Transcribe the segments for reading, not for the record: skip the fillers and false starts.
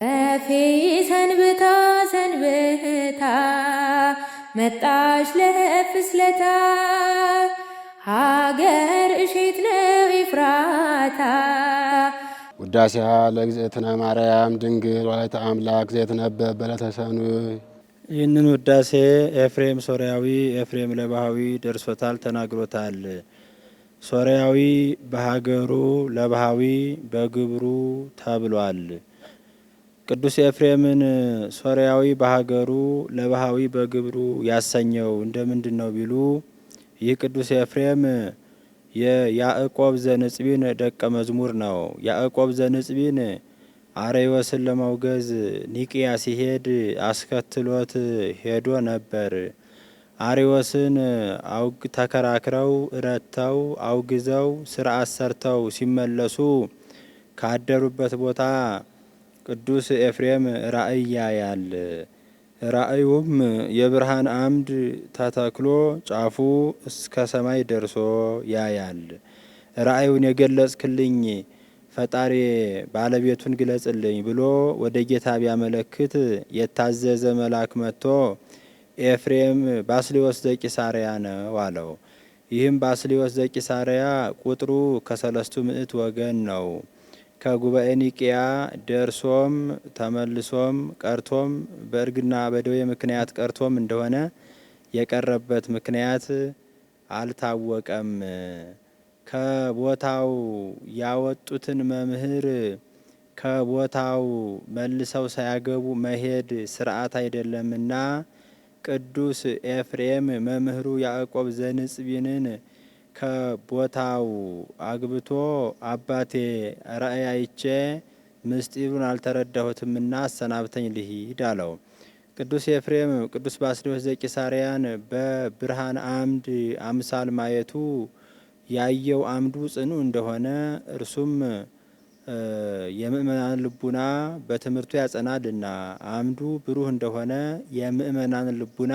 እፌ ሰንብታ ሰንብታ መጣሽ ለፍስለታ ሀገር እሼት ነው ኤፍራታ። ውዳሴሃ ለእግዝእትነ ማርያም ድንግል ወላዲተ አምላክ ዘይትነበብ በዕለተ ሰኑይ። ይህንን ውዳሴ ኤፍሬም ሶርያዊ ኤፍሬም ለባሃዊ ደርሶታል፣ ተናግሮታል። ሶርያዊ በሀገሩ ለባሃዊ በግብሩ ተብሏል። ቅዱስ ኤፍሬምን ሶርያዊ በሀገሩ ለባሃዊ በግብሩ ያሰኘው እንደምንድን ነው ቢሉ ይህ ቅዱስ ኤፍሬም የያዕቆብ ዘንጽቢን ደቀ መዝሙር ነው። ያዕቆብ ዘንጽቢን አርዮስን ለማውገዝ ኒቅያ ሲሄድ አስከትሎት ሄዶ ነበር። አርዮስን ተከራክረው ረተው አውግዘው ስርዓት ሰርተው ሲመለሱ ካደሩበት ቦታ ቅዱስ ኤፍሬም ራእይ ያያል። ራእዩም የብርሃን አምድ ተተክሎ ጫፉ እስከ ሰማይ ደርሶ ያያል። ራእዩን የገለጽክልኝ ፈጣሪ ባለቤቱን ግለጽልኝ ብሎ ወደ ጌታ ቢያመለክት የታዘዘ መልአክ መጥቶ ኤፍሬም ባስልዮስ ዘቂሳርያ ነው አለው። ይህም ባስልዮስ ዘቂሳርያ ቁጥሩ ከ300 ምዕት ወገን ነው። ከጉባኤ ኒቅያ ደርሶም ተመልሶም ቀርቶም በእርግና በደዌ ምክንያት ቀርቶም እንደሆነ የቀረበት ምክንያት አልታወቀም። ከቦታው ያወጡትን መምህር ከቦታው መልሰው ሳያገቡ መሄድ ስርዓት አይደለምና ቅዱስ ኤፍሬም መምህሩ ያዕቆብ ዘንጽቢንን ከቦታው አግብቶ አባቴ ራእይ አይቼ ምስጢሩን አልተረዳሁትምና አሰናብተኝ ልሂድ አለው። ቅዱስ ኤፍሬም ቅዱስ ባስልዮስ ዘቂሳርያን በብርሃን አምድ አምሳል ማየቱ ያየው አምዱ ጽኑ እንደሆነ እርሱም የምእመናን ልቡና በትምህርቱ ያጸናልና አምዱ ብሩህ እንደሆነ የምእመናን ልቡና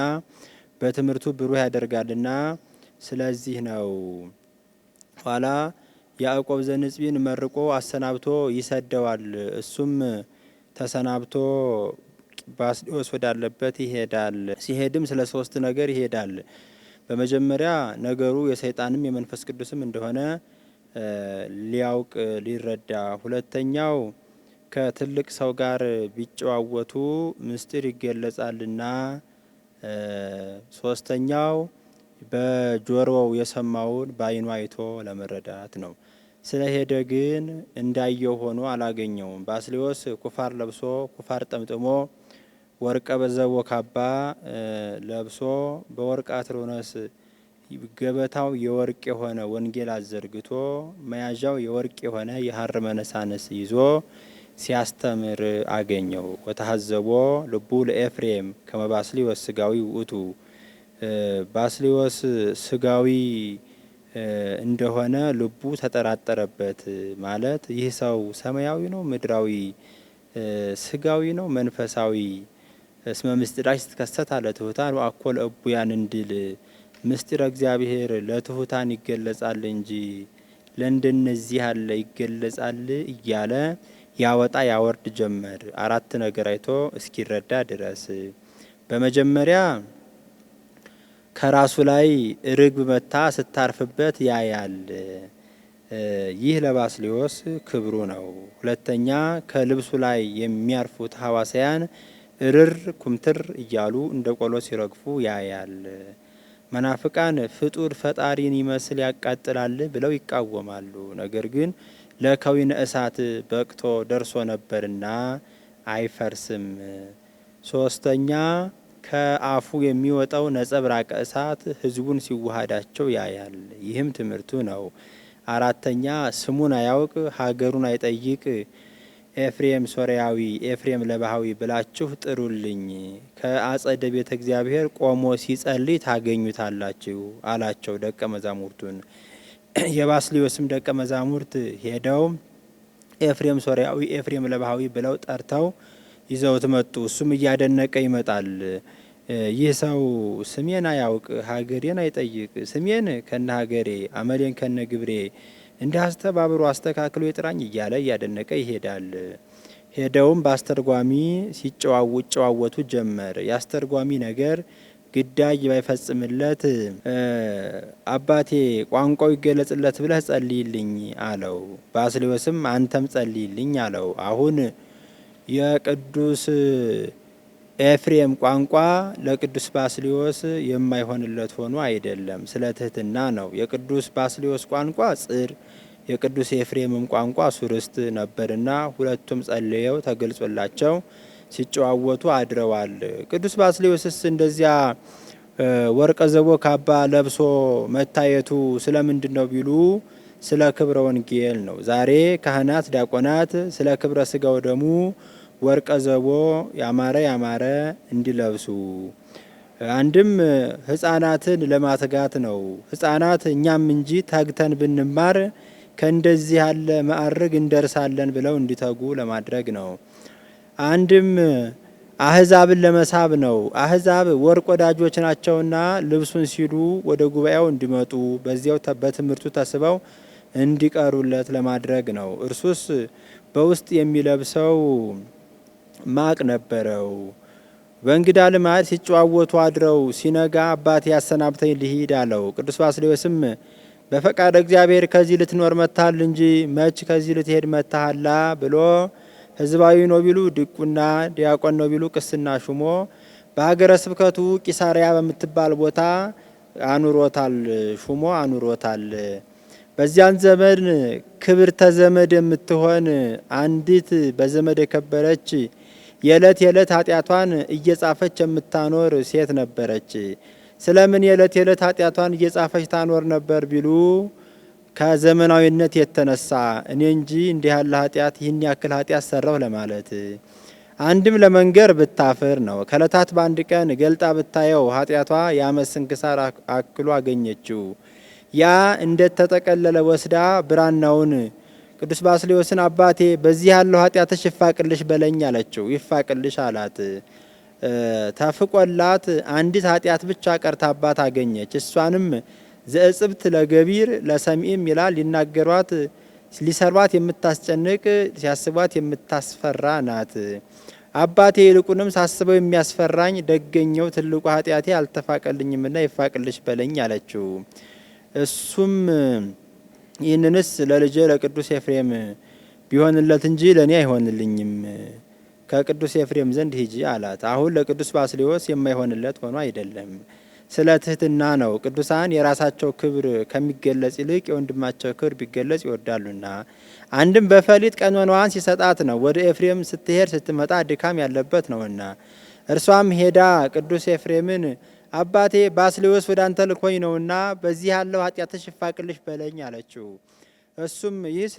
በትምህርቱ ብሩህ ያደርጋልና ስለዚህ ነው። ኋላ ያዕቆብ ዘንጽቢን መርቆ አሰናብቶ ይሰደዋል። እሱም ተሰናብቶ ባስልዮስ ወዳለበት ይሄዳል። ሲሄድም ስለ 3 ነገር ይሄዳል። በመጀመሪያ ነገሩ የሰይጣንም የመንፈስ ቅዱስም እንደሆነ ሊያውቅ ሊረዳ፣ ሁለተኛው ከትልቅ ሰው ጋር ቢጨዋወቱ ምስጢር ይገለጻልና፣ ሶስተኛው በጆሮው የሰማውን በዓይኑ አይቶ ለመረዳት ነው። ስለሄደ ግን እንዳየው ሆኖ አላገኘውም። ባስልዮስ ኩፋር ለብሶ ኩፋር ጠምጥሞ ወርቀ በዘቦ ካባ ለብሶ በወርቅ አትሮነስ ገበታው የወርቅ የሆነ ወንጌል አዘርግቶ መያዣው የወርቅ የሆነ የሐር መነሳንስ ይዞ ሲያስተምር አገኘው። ወተሐዘቦ ልቡ ለኤፍሬም ከመ ባስልዮስ ስጋዊ ውእቱ። ባስልዮስ ስጋዊ እንደሆነ ልቡ ተጠራጠረበት። ማለት ይህ ሰው ሰማያዊ ነው ምድራዊ፣ ስጋዊ ነው መንፈሳዊ? እስመ ምስጢራች ስትከሰት አለ ትሑታን ወአኮ ለእቡያን እንድል። ምስጢረ እግዚአብሔር ለትሑታን ይገለጻል እንጂ ለእንደነዚህ ያለ ይገለጻል እያለ ያወጣ ያወርድ ጀመር። 4 ነገር አይቶ እስኪረዳ ድረስ በመጀመሪያ ከራሱ ላይ ርግብ መታ ስታርፍበት ያያል። ይህ ለባስልዮስ ክብሩ ነው። ሁለተኛ ከልብሱ ላይ የሚያርፉት ሐዋሳያን እርር ኩምትር እያሉ እንደ ቆሎ ሲረግፉ ያያል። መናፍቃን ፍጡር ፈጣሪን ይመስል ያቃጥላል ብለው ይቃወማሉ። ነገር ግን ለከዊነ እሳት በቅቶ ደርሶ ነበርና አይፈርስም። ሶስተኛ ከአፉ የሚወጣው ነጸብራቀ እሳት ሕዝቡን ሲዋሃዳቸው ያያል። ይህም ትምህርቱ ነው። አራተኛ ስሙን አያውቅ ሀገሩን አይጠይቅ ኤፍሬም ሶርያዊ ኤፍሬም ለባሃዊ ብላችሁ ጥሩልኝ፣ ከአጸደ ቤተ እግዚአብሔር ቆሞ ሲጸልይ ታገኙታላችሁ አላቸው ደቀ መዛሙርቱን። የባስልዮስም ደቀ መዛሙርት ሄደው ኤፍሬም ሶርያዊ ኤፍሬም ለባሃዊ ብለው ጠርተው ይዘውት መጡ። እሱም እያደነቀ ይመጣል። ይህ ሰው ስሜን አያውቅ ሀገሬን አይጠይቅ፣ ስሜን ከነ ሀገሬ አመሌን ከነ ግብሬ እንደ አስተባብሮ አስተካክሎ ይጥራኝ እያለ እያደነቀ ይሄዳል። ሄደውም በአስተርጓሚ ሲጨዋወቱ ጀመር። የአስተርጓሚ ነገር ግዳጅ ባይፈጽምለት አባቴ ቋንቋው ይገለጽለት ብለህ ጸልይልኝ አለው። ባስልዮስም አንተም ጸልይልኝ አለው። አሁን የቅዱስ ኤፍሬም ቋንቋ ለቅዱስ ባስልዮስ የማይሆንለት ሆኖ አይደለም፣ ስለ ትህትና ነው። የቅዱስ ባስልዮስ ቋንቋ ጽር፣ የቅዱስ ኤፍሬምም ቋንቋ ሱርስት ነበርና ሁለቱም ጸልየው ተገልጾላቸው ሲጨዋወቱ አድረዋል። ቅዱስ ባስልዮስስ እንደዚያ ወርቀ ዘቦ ካባ ለብሶ መታየቱ ስለምንድን ነው ቢሉ ስለ ክብረ ወንጌል ነው። ዛሬ ካህናት፣ ዲያቆናት ስለ ክብረ ስጋው ደሙ ወርቀ ዘቦ ያማረ እንዲለብሱ አንድም ሕፃናትን ለማትጋት ነው። ሕፃናት እኛም እንጂ ተግተን ብንማር ከእንደዚህ ያለ ማዕረግ እንደርሳለን ብለው እንዲተጉ ለማድረግ ነው። አንድም አህዛብን ለመሳብ ነው። አህዛብ ወርቅ ወዳጆች ናቸውና ልብሱን ሲሉ ወደ ጉባኤው እንዲመጡ በዚያው በትምህርቱ ተስበው እንዲቀሩለት ለማድረግ ነው። እርሱስ በውስጥ የሚለብሰው ማቅ ነበረው። በእንግዳ ልማድ ሲጨዋወቱ አድረው ሲነጋ አባቴ ያሰናብተኝ ልሂድ አለው። ቅዱስ ባስልዮስም በፈቃድ እግዚአብሔር ከዚህ ልትኖር መጥተሃል እንጂ መች ከዚህ ልትሄድ መጥተሃላ ብሎ ሕዝባዊ ነው ቢሉ ድቁና፣ ዲያቆን ነው ቢሉ ቅስና ሹሞ በሀገረ ስብከቱ ቂሳሪያ በምትባል ቦታ ሹሞ አኑሮታል። በዚያን ዘመን ክብርተ ዘመድ የምትሆን አንዲት በዘመድ የከበረች የዕለት ኃጢአቷን እየጻፈች የምታኖር ሴት ነበረች። ስለምን የዕለት ኃጢአቷን እየጻፈች ታኖር ነበር ቢሉ ከዘመናዊነት የተነሳ እኔ እንጂ እንዲህ ያለ ኃጢአት ይህን ያክል ኃጢአት ሰራሁ ለማለት፣ አንድም ለመንገር ብታፍር ነው። ከዕለታት በአንድ ቀን ገልጣ ብታየው ኃጢአቷ የዓመት ስንክሳር አክሎ አገኘችው። ያ እንደተጠቀለለ ወስዳ ብራናውን ቅዱስ ባስልዮስን አባቴ በዚህ ያለው ኃጢአትሽ ይፋቅልሽ በለኝ አለችው። ይፋቅልሽ አላት። ተፍቆላት አንዲት ኃጢአት ብቻ ቀርታባት አገኘች። እሷንም ዘእጽብት ለገቢር ለሰሚም ይላል። ሊናገሯት ሊሰርባት የምታስጨንቅ ሲያስቧት የምታስፈራ ናት። አባቴ ይልቁንም ሳስበው የሚያስፈራኝ ደገኘው ትልቁ ኃጢአቴ አልተፋቀልኝምና ይፋቅልሽ በለኝ አለችው። እሱም ይህንንስ ለልጄ ለቅዱስ ኤፍሬም ቢሆንለት እንጂ ለእኔ አይሆንልኝም፣ ከቅዱስ ኤፍሬም ዘንድ ሂጂ አላት። አሁን ለቅዱስ ባስልዮስ የማይሆንለት ሆኖ አይደለም፣ ስለ ትህትና ነው። ቅዱሳን የራሳቸው ክብር ከሚገለጽ ይልቅ የወንድማቸው ክብር ቢገለጽ ይወዳሉና፣ አንድም በፈሊጥ ቀኖናዋን ሲሰጣት ነው። ወደ ኤፍሬም ስትሄድ ስትመጣ ድካም ያለበት ነውና፣ እርሷም ሄዳ ቅዱስ ኤፍሬምን አባቴ ባስልዮስ ወደ አንተ ልኮኝ ነውና በዚህ ያለው ኃጢአትሽ ይፋቅልሽ በለኝ አለችው። እሱም ይህ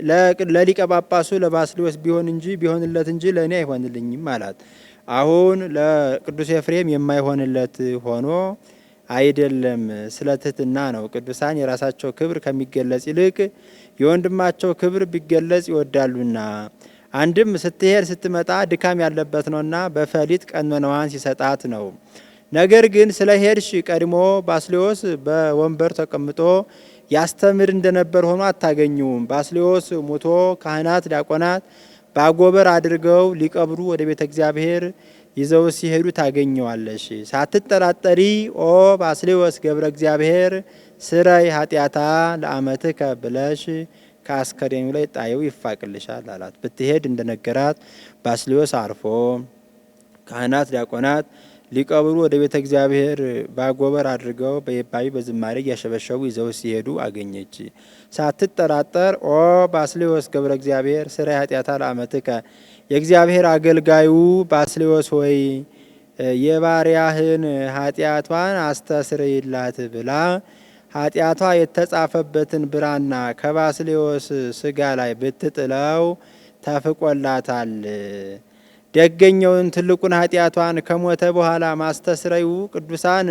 ለሊቀ ጳጳሱ ለባስልዮስ ቢሆንለት እንጂ ለእኔ አይሆንልኝም አላት። አሁን ለቅዱስ ኤፍሬም የማይሆንለት ሆኖ አይደለም፣ ስለ ትህትና ነው። ቅዱሳን የራሳቸው ክብር ከሚገለጽ ይልቅ የወንድማቸው ክብር ቢገለጽ ይወዳሉና፣ አንድም ስትሄድ ስትመጣ ድካም ያለበት ነውና በፈሊጥ ቀኖናዋን ሲሰጣት ነው። ነገር ግን ስለ ሄድሽ ቀድሞ ባስልዮስ በወንበር ተቀምጦ ያስተምር እንደነበር ሆኖ አታገኙም። ባስልዮስ ሙቶ ካህናት ዲያቆናት በአጎበር አድርገው ሊቀብሩ ወደ ቤተ እግዚአብሔር ይዘው ሲሄዱ ታገኘዋለሽ። ሳትጠራጠሪ ኦ ባስልዮስ ገብረ እግዚአብሔር ስረይ ኃጢአታ ለአመትከ ብለሽ ከአስከሬኑ ላይ ጣየው ይፋቅልሻል አላት። ብትሄድ እንደነገራት ባስልዮስ አርፎ ካህናት ዲያቆናት ሊቀብሩ ወደ ቤተ እግዚአብሔር ባጎበር አድርገው በየባቢ በዝማሬ እያሸበሸቡ ይዘው ሲሄዱ አገኘች። ሳትጠራጠር ኦ ባስልዮስ ገብረ እግዚአብሔር ስራይ ኃጢአታ ለአመትከ የእግዚአብሔር አገልጋዩ ባስልዮስ ሆይ የባሪያህን ኃጢአቷን አስተስርይላት ብላ ኃጢአቷ የተጻፈበትን ብራና ከባስልዮስ ስጋ ላይ ብትጥለው ተፍቆላታል። ደገኘውን ትልቁን ኃጢአቷን ከሞተ በኋላ ማስተስረዩ ቅዱሳን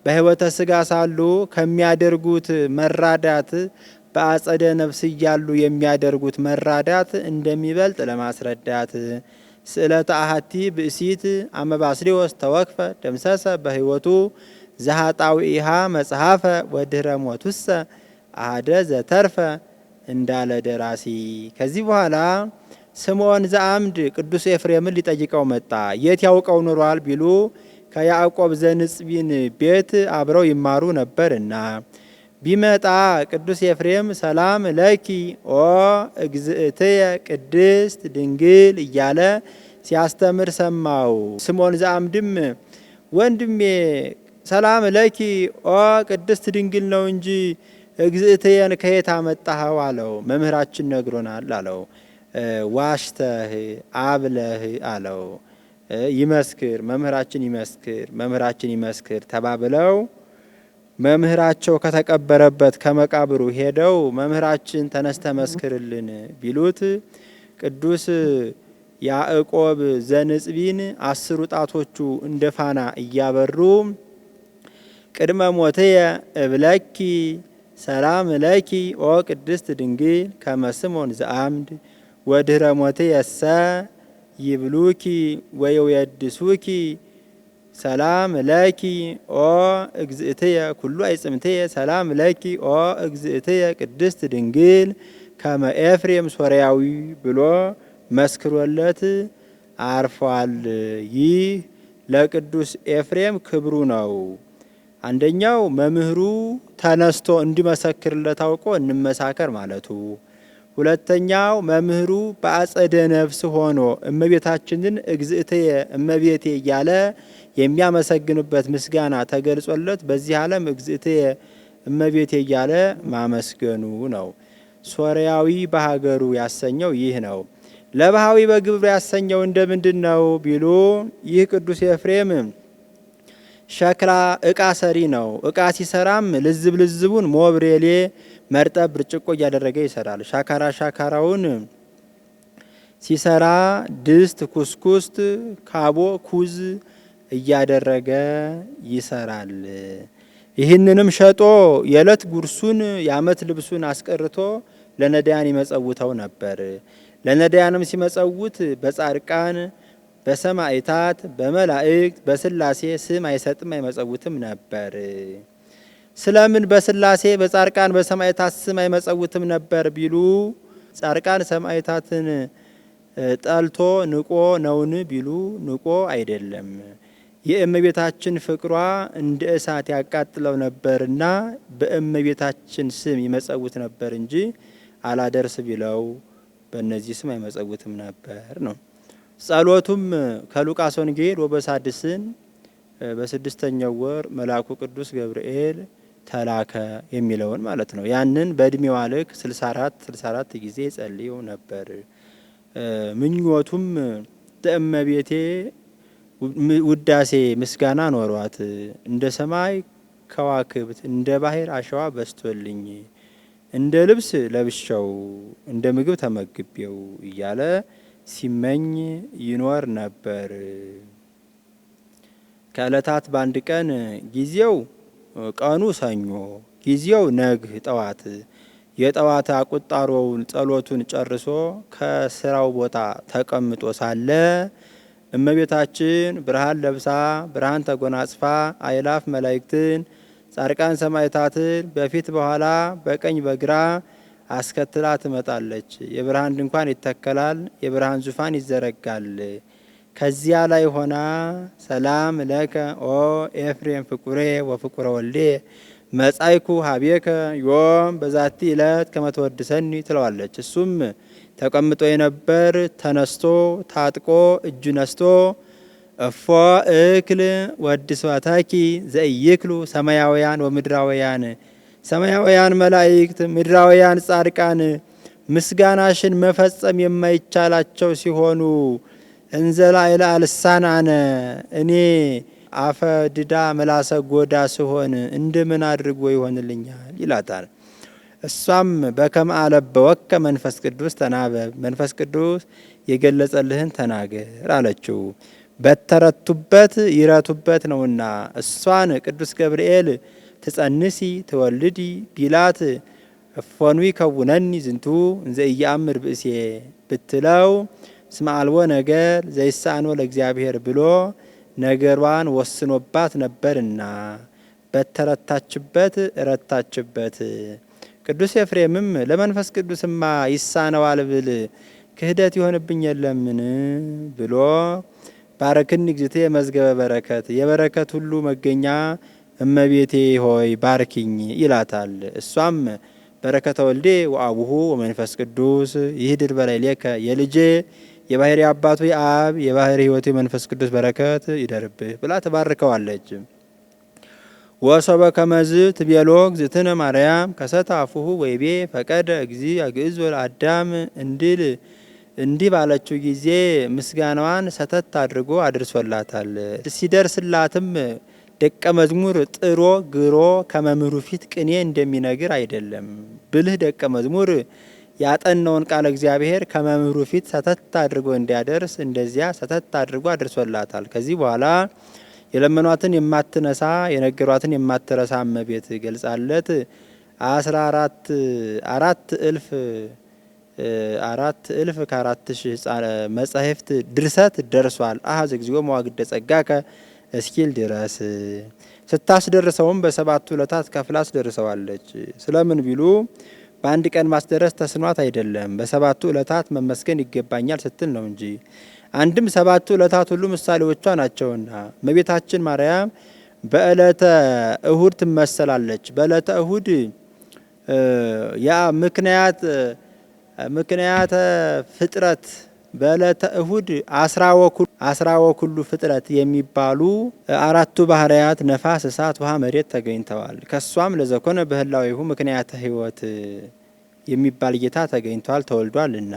በሕይወተ ስጋ ሳሉ ከሚያደርጉት መራዳት በአጸደ ነፍስ እያሉ የሚያደርጉት መራዳት እንደሚበልጥ ለማስረዳት ስእለተ አሐቲ ብእሲት አመ ባስልዮስ ተወክፈ ደምሰሰ በሕይወቱ ዘኃጣውኢሃ መጽሐፈ ወድህረ ሞቱሰ አሐደ ዘተርፈ እንዳለ ደራሲ። ከዚህ በኋላ ስምዖን ዘአምድ ቅዱስ ኤፍሬምን ሊጠይቀው መጣ። የት ያውቀው ኑሯል ቢሉ ከያዕቆብ ዘንጽቢን ቤት አብረው ይማሩ ነበርና። ቢመጣ ቅዱስ ኤፍሬም ሰላም ለኪ ኦ እግዝእትየ ቅድስት ድንግል እያለ ሲያስተምር ሰማው። ስምዖን ዘአምድም ወንድሜ ሰላም ለኪ ኦ ቅድስት ድንግል ነው እንጂ እግዝእትየን ከየት አመጣኸው አለው። መምህራችን ነግሮናል አለው። ዋሽተህ አብለህ አለው። ይመስክር መምህራችን ይመስክር ተባብለው መምህራቸው ከተቀበረበት ከመቃብሩ ሄደው መምህራችን ተነስተ መስክርልን ቢሉት ቅዱስ ያዕቆብ ዘንጽቢን 10 ጣቶቹ እንደ ፋና እያበሩ ቅድመ ሞትየ እብለኪ ሰላም ለኪ ኦ ቅድስት ድንግል ከመ ስምዖን ዘአምድ ወድህረ ሞትየሰ ይብሉኪ ወየድሱኪ ሰላም ለኪ ኦ እግዝእትየ ኩሉ አይጽምትየ ሰላም ለኪ ኦ እግዝእትየ ቅድስት ድንግል ከመ ኤፍሬም ሶርያዊ ብሎ መስክሮለት አርፏል። ይህ ለቅዱስ ኤፍሬም ክብሩ ነው። አንደኛው መምህሩ ተነስቶ እንዲመሰክርለት አውቆ እንመሳከር ማለቱ፣ ሁለተኛው መምህሩ በአጸደ ነፍስ ሆኖ እመቤታችንን እግዝእትየ እመቤቴ እያለ የሚያመሰግንበት ምስጋና ተገልጾለት በዚህ ዓለም እግዝእትየ እመቤቴ እያለ ማመስገኑ ነው። ሶርያዊ በሀገሩ ያሰኘው ይህ ነው። ለባሃዊ በግብሩ ያሰኘው እንደምንድን ነው ቢሉ ይህ ቅዱስ ኤፍሬም ሸክላ እቃ ሰሪ ነው። እቃ ሲሰራም ልዝቡን ሞብሬሌ መርጠብ ብርጭቆ እያደረገ ይሰራል። ሻካራውን ሲሰራ ድስት፣ ኩስኩስት፣ ካቦ፣ ኩዝ እያደረገ ይሰራል። ይህንንም ሸጦ የዕለት ጉርሱን የዓመት ልብሱን አስቀርቶ ለነዳያን ይመጸውተው ነበር። ለነዳያንም ሲመጸውት በጻድቃን በሰማዕታት በመላእክት በስላሴ ስም አይሰጥም አይመጸውትም ነበር። ስለምን በስላሴ በጻድቃን በሰማዕታት ስም አይመጸውትም ነበር ቢሉ ጻድቃን ሰማዕታትን ጠልቶ ንቆ ነውን ቢሉ ንቆ አይደለም። የእመቤታችን ፍቅሯ እንደ እሳት ያቃጥለው ነበርና በእመቤታችን ስም ይመጸውት ነበር እንጂ አላደርስ ቢለው በእነዚህ ስም አይመጸውትም ነበር ነው። ጸሎቱም ከሉቃስ ወንጌል ወበሳድስን በ6ኛው ወር መልአኩ ቅዱስ ገብርኤል ተላከ የሚለውን ማለት ነው። ያንን በእድሜዋ ልክ 64 ጊዜ ጸልየው ነበር። ምኞቱም ለእመቤቴ ውዳሴ ምስጋና ኖሯት እንደ ሰማይ ከዋክብት እንደ ባህር አሸዋ በስቶልኝ እንደ ልብስ ለብሻው እንደ ምግብ ተመግቤው እያለ ሲመኝ ይኖር ነበር። ከዕለታት በአንድ ቀን ጊዜው ቀኑ ሰኞ ጊዜው ነግህ ጠዋት የጠዋት አቁጣሮውን ጸሎቱን ጨርሶ ከስራው ቦታ ተቀምጦ ሳለ እመቤታችን ብርሃን ለብሳ ብርሃን ተጎናጽፋ አእላፍ መላእክትን ጻድቃን ሰማዕታትን በፊት በኋላ በቀኝ በግራ አስከትላ ትመጣለች። የብርሃን ድንኳን ይተከላል፣ የብርሃን ዙፋን ይዘረጋል። ከዚያ ላይ ሆና ሰላም ለከ ኦ ኤፍሬም ፍቁሬ ወፍቁረ ወልዴ መጻይኩ ሀቤከ ዮም በዛቲ ዕለት ከመተወድሰኒ ትለዋለች። እሱም ተቀምጦ የነበር ተነስቶ ታጥቆ እጁ ነስቶ እፎ እክል ወድስዋታኪ ዘእይክሉ ሰማያውያን ወምድራውያን ሰማያውያን መላእክት ምድራውያን ጻድቃን ምስጋናሽን መፈጸም የማይቻላቸው ሲሆኑ እንዘላይላ አልሳናነ እኔ አፈ ድዳ መላሰ ጎዳ ሲሆን እንደምን አድርጎ ይሆንልኛል ይላታል። እሷም በከመ አለበወከ መንፈስ ቅዱስ ተናበብ መንፈስ ቅዱስ የገለጸልህን ተናገር አለችው። በተረቱበት ይረቱበት ነውና እሷን ቅዱስ ገብርኤል ትጸንሲ ትወልዲ ቢላት እፎኑ ይከውነኒ ዝንቱ እንዘ ኢየአምር ብእሴ ብትለው እስመ አልቦ ነገር ዘይሳኖ ለእግዚአብሔር ብሎ ነገሯን ወስኖባት ነበርና በተረታችበት ረታችበት። ቅዱስ ኤፍሬምም ለመንፈስ ቅዱስማ ይሳነዋል ብል ክህደት ይሆንብኝ የለምን ብሎ ባረክኒ እግዝእትየ መዝገበ በረከት የበረከት ሁሉ መገኛ እመቤቴ ሆይ ባርኪኝ ይላታል። እሷም በረከተ ወልዴ ወአቡሁ ወመንፈስ ቅዱስ ይህድር በላዕሌከ የልጄ የባህሪ አባቱ የአብ የባህሪ ሕይወቱ የመንፈስ ቅዱስ በረከት ይደርብህ ብላ ተባርከዋለች። ወሶበ ከመዝ ትቤሎ እግዝእትነ ማርያም ከሰተ አፉሁ ወይቤ ፈቀደ እግዚእ አግዕዝ ወለአዳም እንዲህ ባለችው ጊዜ ምስጋናዋን ሰተት አድርጎ አድርሶላታል። ሲደርስላትም ደቀ መዝሙር ጥሮ ግሮ ከመምህሩ ፊት ቅኔ እንደሚነግር አይደለም። ብልህ ደቀ መዝሙር ያጠናውን ቃለ እግዚአብሔር ከመምህሩ ፊት ሰተት አድርጎ እንዲያደርስ እንደዚያ ሰተት አድርጎ አድርሶላታል። ከዚህ በኋላ የለመኗትን የማትነሳ የነገሯትን የማትረሳ እመቤት ገልጻለት 4,000 ከ4,000 መጻሕፍት ድርሰት ደርሷል። አኀዝ እግዚኦ መዋግደ ጸጋከ እስኪል ድረስ ስታስደርሰውም በሰባቱ ዕለታት ከፍላ አስደርሰዋለች። ስለምን ቢሉ በአንድ ቀን ማስደረስ ተስኗት አይደለም፣ በሰባቱ ዕለታት መመስገን ይገባኛል ስትል ነው እንጂ። አንድም ሰባቱ ዕለታት ሁሉ ምሳሌዎቿ ናቸውና። እመቤታችን ማርያም በዕለተ እሁድ ትመሰላለች። በዕለተ እሁድ ያ ምክንያተ ፍጥረት በዕለተ እሁድ አስራ ወኩሉ ፍጥረት የሚባሉ አራቱ ባህርያት ነፋስ፣ እሳት፣ ውሃ፣ መሬት ተገኝተዋል። ከሷም ለዘኮነ በህላዊሁ ምክንያተ ሕይወት የሚባል ጌታ ተገኝቷል ተወልዷልና።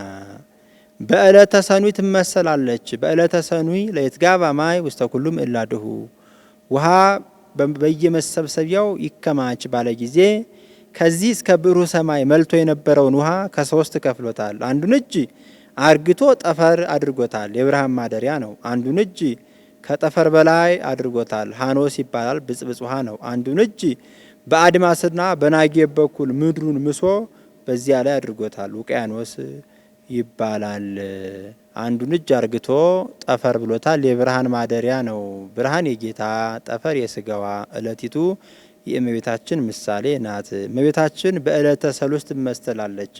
በዕለተ ሰኑይ ትመሰላለች። በዕለተ ሰኑይ ለይትጋባ ማይ ውስተ ኩሉ ምዕላድሁ ውሃ በየመሰብሰቢያው ይከማች ባለ ጊዜ ከዚህ እስከ ብሩህ ሰማይ መልቶ የነበረውን ውሃ ከሶስት ከፍሎታል። አንዱን እጅ አርግቶ ጠፈር አድርጎታል፣ የብርሃን ማደሪያ ነው። አንዱን እጅ ከጠፈር በላይ አድርጎታል፣ ሃኖስ ይባላል፣ ብጽብጽ ውሃ ነው። አንዱን እጅ በአድማስና በናጌብ በኩል ምድሩን ምሶ በዚያ ላይ አድርጎታል፣ ውቅያኖስ ይባላል። አንዱን እጅ አርግቶ ጠፈር ብሎታል፣ የብርሃን ማደሪያ ነው። ብርሃን የጌታ ጠፈር የስጋዋ ዕለቲቱ የእመቤታችን ምሳሌ ናት። እመቤታችን በዕለተ ሰሉስ ትመሰላለች።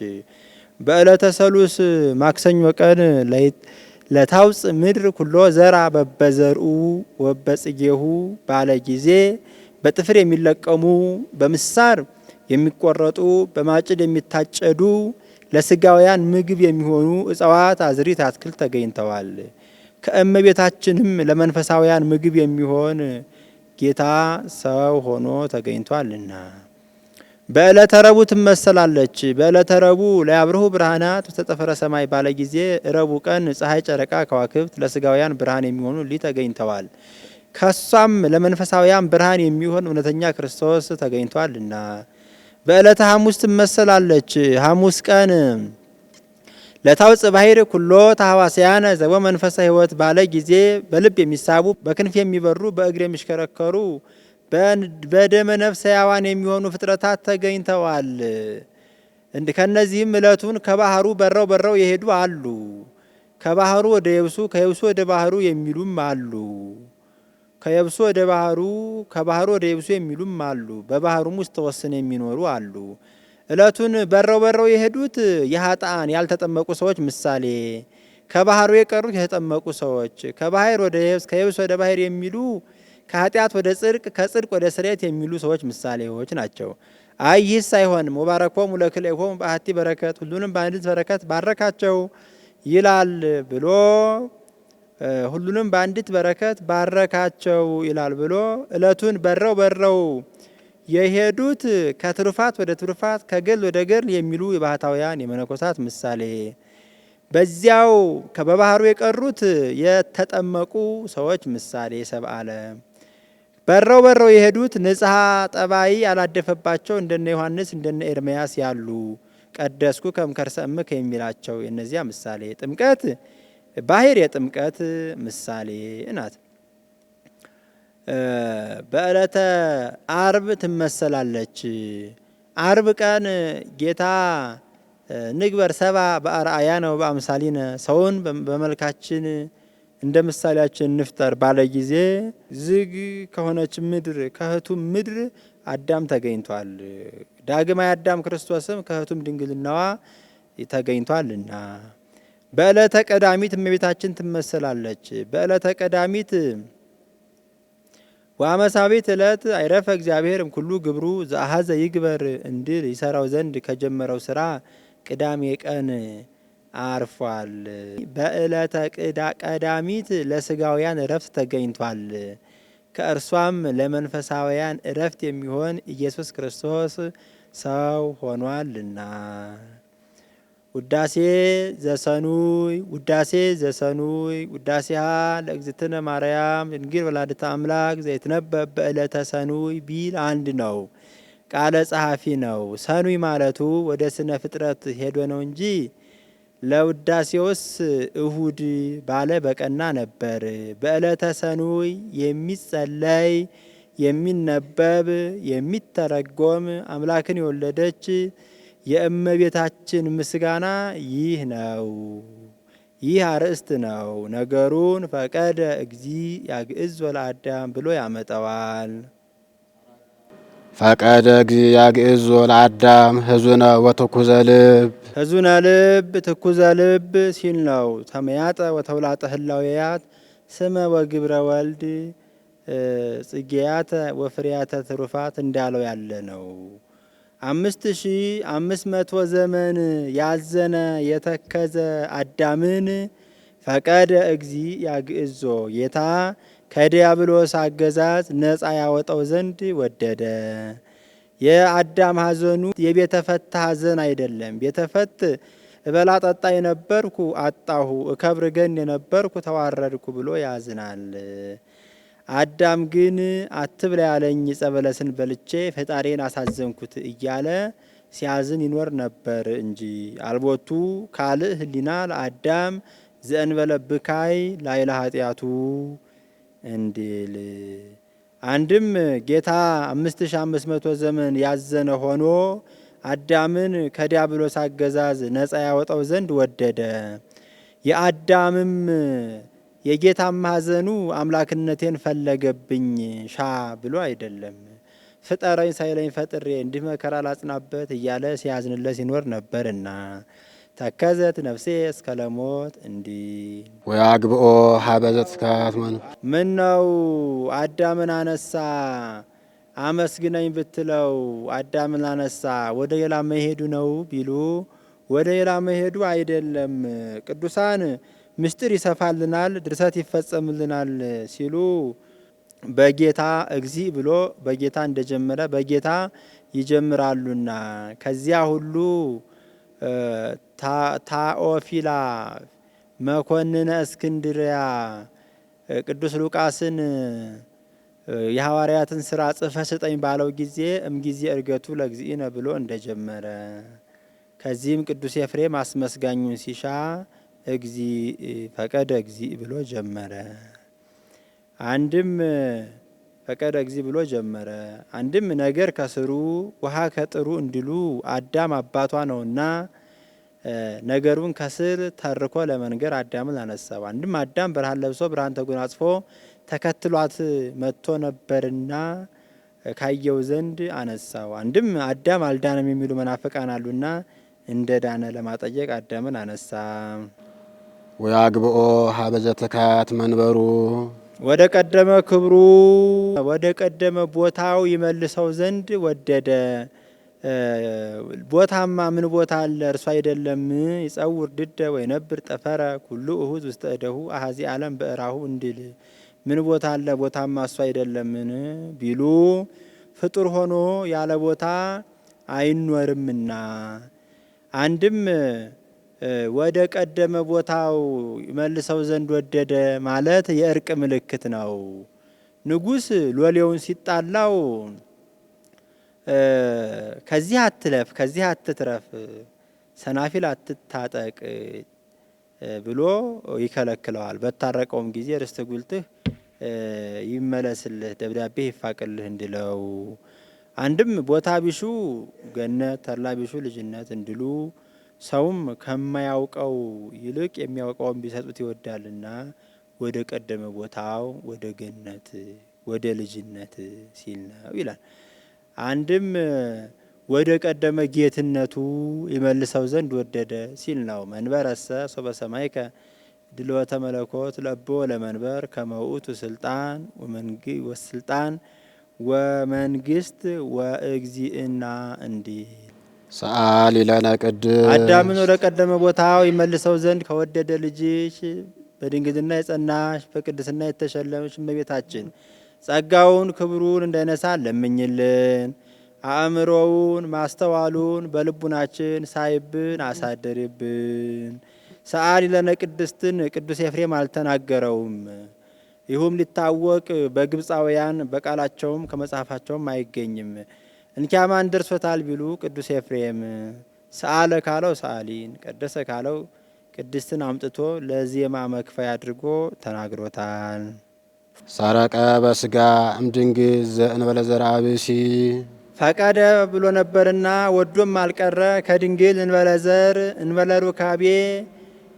በዕለተ ሰሉስ ማክሰኞ ቀን ለታውፅ ምድር ኩሎ ዘራ በበዘርኡ ወበጽጌሁ ባለ ጊዜ በጥፍር የሚለቀሙ በምሳር የሚቆረጡ በማጭድ የሚታጨዱ ለስጋውያን ምግብ የሚሆኑ እጽዋት፣ አዝሪት፣ አትክልት ተገኝተዋል። ከእመቤታችንም ለመንፈሳውያን ምግብ የሚሆን ጌታ ሰው ሆኖ ተገኝቷልና። በዕለተ ረቡዕ ትመሰላለች። በዕለተ ረቡዕ ለያብርሁ ብርሃናት ውስተ ጠፈረ ሰማይ ባለ ጊዜ ረቡዕ ቀን ፀሐይ፣ ጨረቃ፣ ከዋክብት ለስጋውያን ብርሃን የሚሆኑ ተገኝተዋል። ከሷም ለመንፈሳውያን ብርሃን የሚሆን እውነተኛ ክርስቶስ ተገኝቷልና። በዕለተ ሐሙስ ትመሰላለች። ሐሙስ ቀን ለታውፅ ባሕር ኩሎ ታህዋስያነ ዘቦ መንፈሰ ሕይወት ባለ ጊዜ በልብ የሚሳቡ በክንፍ የሚበሩ በእግር የሚሽከረከሩ በደመ ነፍስ ሕያዋን የሚሆኑ ፍጥረታት ተገኝተዋል። ከነዚህም ዕለቱን ከባህሩ በረው የሄዱ አሉ። ከባህሩ ወደ የብሱ ከየብሱ ወደ ባህሩ የሚሉም አሉ። ከየብሱ ወደ ባህሩ ከባህሩ ወደ የብሱ የሚሉም አሉ። በባህሩም ውስጥ ተወስነው የሚኖሩ አሉ። ዕለቱን በረው የሄዱት የኃጥአን ያልተጠመቁ ሰዎች ምሳሌ፣ ከባህሩ የቀሩት የተጠመቁ ሰዎች፣ ከባህር ወደ የብስ ከየብስ ወደ ባህር የሚሉ ከኃጢአት ወደ ጽድቅ ከጽድቅ ወደ ስርየት የሚሉ ሰዎች ምሳሌዎች ናቸው። አይ ይህስ አይሆንም፣ ወባረኮሙ ለክልኤሆሙ በአሐቲ በረከት ሁሉንም በአንዲት በረከት ባረካቸው ይላል ብሎ ሁሉንም በአንዲት በረከት ባረካቸው ይላል ብሎ ዕለቱን በረው የሄዱት ከትሩፋት ወደ ትሩፋት ከገድል ወደ ገድል የሚሉ የባህታውያን የመነኮሳት ምሳሌ፣ በዚያው በባህሩ የቀሩት የተጠመቁ ሰዎች ምሳሌ ሰብአ ዓለም። በረው የሄዱት ንጽሐ ጠባይ ያላደፈባቸው እንደነ ዮሐንስ እንደነ ኤርምያስ ያሉ ቀደስኩ ከምከርሰ እምከ የሚላቸው የነዚያ ምሳሌ። ጥምቀት ባህር የጥምቀት ምሳሌ ናት። በዕለተ አርብ ትመሰላለች። አርብ ቀን ጌታ ንግበር ሰባ በአርአያነ ወበአምሳሊነ ሰውን በመልካችን እንደ ምሳሌያችን እንፍጠር ባለ ጊዜ ዝግ ከሆነች ምድር ከህቱም ምድር አዳም ተገኝቷል። ዳግማዊ አዳም ክርስቶስም ከህቱም ድንግልናዋ ተገኝቷልና በዕለተ ቀዳሚት እመቤታችን ትመሰላለች። በዕለተ ቀዳሚት ወአመሳቢት ዕለት አይረፈ እግዚአብሔር እምኩሉ ግብሩ ዘአሐዘ ይግበር እንድል ይሰራው ዘንድ ከጀመረው ስራ ቅዳሜ ቀን አርፏል። በዕለተ ቀዳሚት ለስጋውያን እረፍት ተገኝቷል። ከእርሷም ለመንፈሳውያን እረፍት የሚሆን ኢየሱስ ክርስቶስ ሰው ሆኗልና። ውዳሴ ዘሰኑይ ውዳሴ ዘሰኑይ ውዳሴሃ ለእግዝእትነ ማርያም ድንግል ወላዲተ አምላክ ዘይትነበብ በዕለተ ሰኑይ ቢል አንድ ነው። ቃለ ጸሐፊ ነው። ሰኑይ ማለቱ ወደ ስነ ፍጥረት ሄዶ ነው እንጂ ለውዳሴውስ እሁድ ባለ በቀና ነበር። በዕለተ ሰኑይ የሚጸለይ የሚነበብ የሚተረጎም አምላክን የወለደች የእመቤታችን ምስጋና ይህ ነው። ይህ አርእስት ነው። ነገሩን ፈቀደ እግዚእ ያግዕዝ ለአዳም ብሎ ያመጣዋል። ፈቀደ እግዚእ ያግዕዝ ለአዳም ህዙነ ወትኩዘ ልብ ህዙነ ልብ ትኩዘ ልብ ሲል ነው። ተመያጠ ወተውላጠ ህላውያት ስመ ወግብረ ወልድ ጽጌያተ ወፍሬያተ ትሩፋት እንዳለው ያለ ነው። 5500 ዘመን ያዘነ የተከዘ አዳምን ፈቀደ እግዚእ ያግዕዞ ጌታ ከዲያብሎስ አገዛዝ ነፃ ያወጣው ዘንድ ወደደ። የአዳም ሐዘኑ የቤተፈት ሐዘን አይደለም። ቤተፈት እበላ ጠጣ የነበርኩ አጣሁ፣ እከብር ገን የነበርኩ ተዋረድኩ ብሎ ያዝናል። አዳም ግን አትብላ ያለኝ ዕፀ በለስን በልቼ ፈጣሪን አሳዘንኩት እያለ ሲያዝን ይኖር ነበር እንጂ አልቦቱ ካልእ ህሊና ለአዳም ዘእንበለ ብካይ ላይለ ኃጢአቱ እንዲል። አንድም ጌታ 5500 ዘመን ያዘነ ሆኖ አዳምን ከዲያብሎስ አገዛዝ ነፃ ያወጣው ዘንድ ወደደ። የአዳምም የጌታም ሐዘኑ አምላክነቴን ፈለገብኝ ሻ ብሎ አይደለም። ፍጠረኝ ሳይለኝ ፈጥሬ እንዲህ መከራ ላጽናበት እያለ ሲያዝንለት ሲኖር ነበርና ተከዘት ነፍሴ እስከ ለሞት እንዲህ ወያግብኦ ሀበ ዘትካት ምን ነው አዳምን አነሳ አመስግነኝ ብትለው አዳምን አነሳ ወደ ሌላ መሄዱ ነው ቢሉ ወደ ሌላ መሄዱ አይደለም። ቅዱሳን ምስጢር ይሰፋልናል ድርሰት ይፈጸምልናል ሲሉ በጌታ እግዚእ ብሎ በጌታ እንደጀመረ በጌታ ይጀምራሉና ከዚያ ሁሉ ታኦፊላ መኮንነ እስክንድርያ ቅዱስ ሉቃስን የሐዋርያትን ስራ ጽፈ ስጠኝ ባለው ጊዜ እምጊዜ እርገቱ ለእግዚእነ ብሎ እንደጀመረ ከዚህም ቅዱስ ኤፍሬም አስመስጋኙን ሲሻ እግዚእ ፈቀደ እግዚእ ብሎ ጀመረ። አንድም ፈቀደ እግዚእ ብሎ ጀመረ። አንድም ነገር ከስሩ ውሃ ከጥሩ እንዲሉ አዳም አባቷ ነውና ነገሩን ከስር ተርኮ ለመንገር አዳምን አነሳው። አንድም አዳም ብርሃን ለብሶ ብርሃን ተጎናጽፎ ተከትሏት መጥቶ ነበርና ካየው ዘንድ አነሳው። አንድም አዳም አልዳነም የሚሉ መናፍቃን አሉና እንደ ዳነ ለማጠየቅ አዳምን አነሳ። ወያግብኦ ሀበ ዘትካት መንበሩ ወደ ቀደመ ክብሩ ወደ ቀደመ ቦታው ይመልሰው ዘንድ ወደደ። ቦታማ ምን ቦታ አለ እርሱ አይደለም? ይጸውር ድደ ወይነብር ጠፈረ ኩሉ እሁዝ ውስተ እደሁ አሐዚ ዓለም በእራሁ እንዲል ምን ቦታ አለ ቦታማ እሱ አይደለምን ቢሉ ፍጡር ሆኖ ያለ ቦታ አይኖርምና። አንድም ወደ ቀደመ ቦታው መልሰው ዘንድ ወደደ ማለት የእርቅ ምልክት ነው። ንጉሥ ሎሌውን ሲጣላው ከዚህ አትለፍ ከዚህ አትትረፍ ሰናፊል አትታጠቅ ብሎ ይከለክለዋል። በታረቀውም ጊዜ ርስተ ጉልትህ ይመለስልህ ደብዳቤ ይፋቅልህ እንዲለው። አንድም ቦታ ቢሹ ገነት ተድላ ቢሹ ልጅነት እንዲሉ ሰውም ከማያውቀው ይልቅ የሚያውቀውን ቢሰጡት ይወዳልና ወደ ቀደመ ቦታው ወደ ገነት ወደ ልጅነት ሲል ነው ይላል። አንድም ወደ ቀደመ ጌትነቱ ይመልሰው ዘንድ ወደደ ሲል ነው። መንበረሰ ሶበ ሰማይከ ድልወተ መለኮት ለቦ ለመንበር ከመውቱ ስልጣን ወስልጣን ወመንግስት ወእግዚእና እንዲል ሰአሊ ለነ ቅድስ አዳምን ወደ ቀደመ ቦታው ይመልሰው ዘንድ ከወደደ ልጅሽ በድንግልና የጸናሽ በቅድስና የተሸለመች እመቤታችን ጸጋውን ክብሩን እንዳይነሳ ለምኝልን። አእምሮውን ማስተዋሉን በልቡናችን ሳይብን አሳደርብን። ሰአሊ ለነ ቅድስትን ቅዱስ ኤፍሬም አልተናገረውም። ይሁም ሊታወቅ በግብፃውያን በቃላቸውም ከመጽሐፋቸውም አይገኝም። እንኪያማን ደርሶታል ቢሉ ቅዱስ ኤፍሬም ሰአለ ካለው ሰአሊን፣ ቀደሰ ካለው ቅድስትን አምጥቶ ለዜማ መክፈያ አድርጎ ተናግሮታል። ሰረቀ በስጋ እምድንግል ዘእንበለ ዘርአ ብእሲ ፈቀደ ብሎ ነበርና ወዶም አልቀረ ከድንግል እንበለ ዘር እንበለ ሩካቤ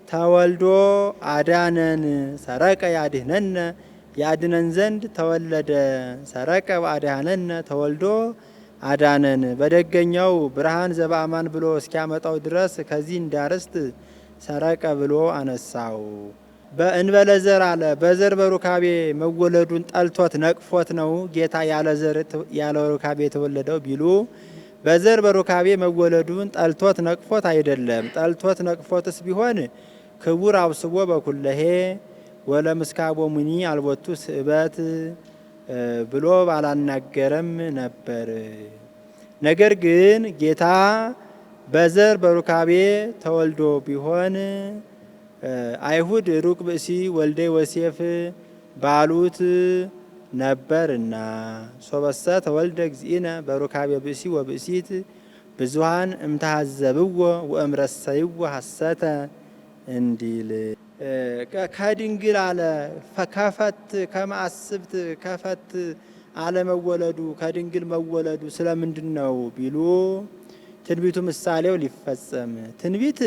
ተወልዶ አዳነን። ሰረቀ ያድህነነ ያድነን ዘንድ ተወለደ። ሰረቀ ወአድኀነነ ተወልዶ አዳነን። በደገኛው ብርሃን ዘበአማን ብሎ እስኪያመጣው ድረስ ከዚህ እንዳርስት ሰረቀ ብሎ አነሳው። በእንበለ ዘር አለ። በዘር በሩካቤ መወለዱን ጠልቶት ነቅፎት ነው ጌታ ያለ ዘር ያለ ሩካቤ የተወለደው ቢሉ በዘር በሩካቤ መወለዱን ጠልቶት ነቅፎት አይደለም። ጠልቶት ነቅፎትስ ቢሆን ክቡር አብስቦ በኩለሄ ወለምስካቦ ሙኒ አልቦቱ ስእበት ብሎ ባላናገረም ነበር። ነገር ግን ጌታ በዘር በሩካቤ ተወልዶ ቢሆን አይሁድ ሩቅ ብእሲ ወልደ ዮሴፍ ባሉት ነበርና ሶበሰ ተወልደ እግዚእነ በሩካቤ ብእሲ ወብእሲት ብዙሃን እምታዘብዎ ወእምረሰይዎ ሐሰተ እንዲል ከድንግል አለ ከፈት ከማስብት ከፈት አለመወለዱ ከድንግል መወለዱ ስለምንድን ነው ቢሉ ትንቢቱ ምሳሌው ሊፈጸም ትንቢት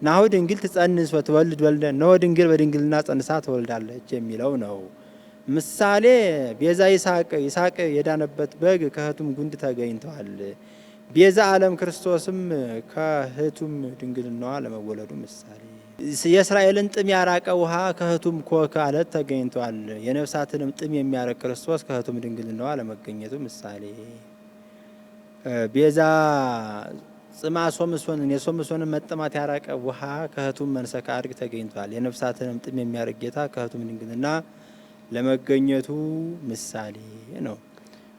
ናሁ ድንግል ትጸንስ ወትወልድ ወልደ ነው ድንግል በድንግልና ጸንሳ ትወልዳለች የሚለው ነው። ምሳሌ ቤዛ ይስሐቅ የዳነበት በግ ከህቱም ጉንድ ተገኝቷል። ቤዛ ዓለም ክርስቶስም ከህቱም ድንግልናዋ ለመወለዱ ምሳሌ የእስራኤልን ጥም ያራቀ ውሃ ከህቱም ኮክ አለት ተገኝቷል። የነፍሳትንም ጥም የሚያረቅ ክርስቶስ ከህቱም ድንግልናዋ ለመገኘቱ ምሳሌ ቤዛ ጽማ ሶምሶንን የሶምሶንን መጠማት ያራቀ ውሃ ከህቱም መንሰካ አድግ ተገኝቷል። የነፍሳትንም ጥም የሚያረቅ ጌታ ከህቱም ድንግልና ለመገኘቱ ምሳሌ ነው።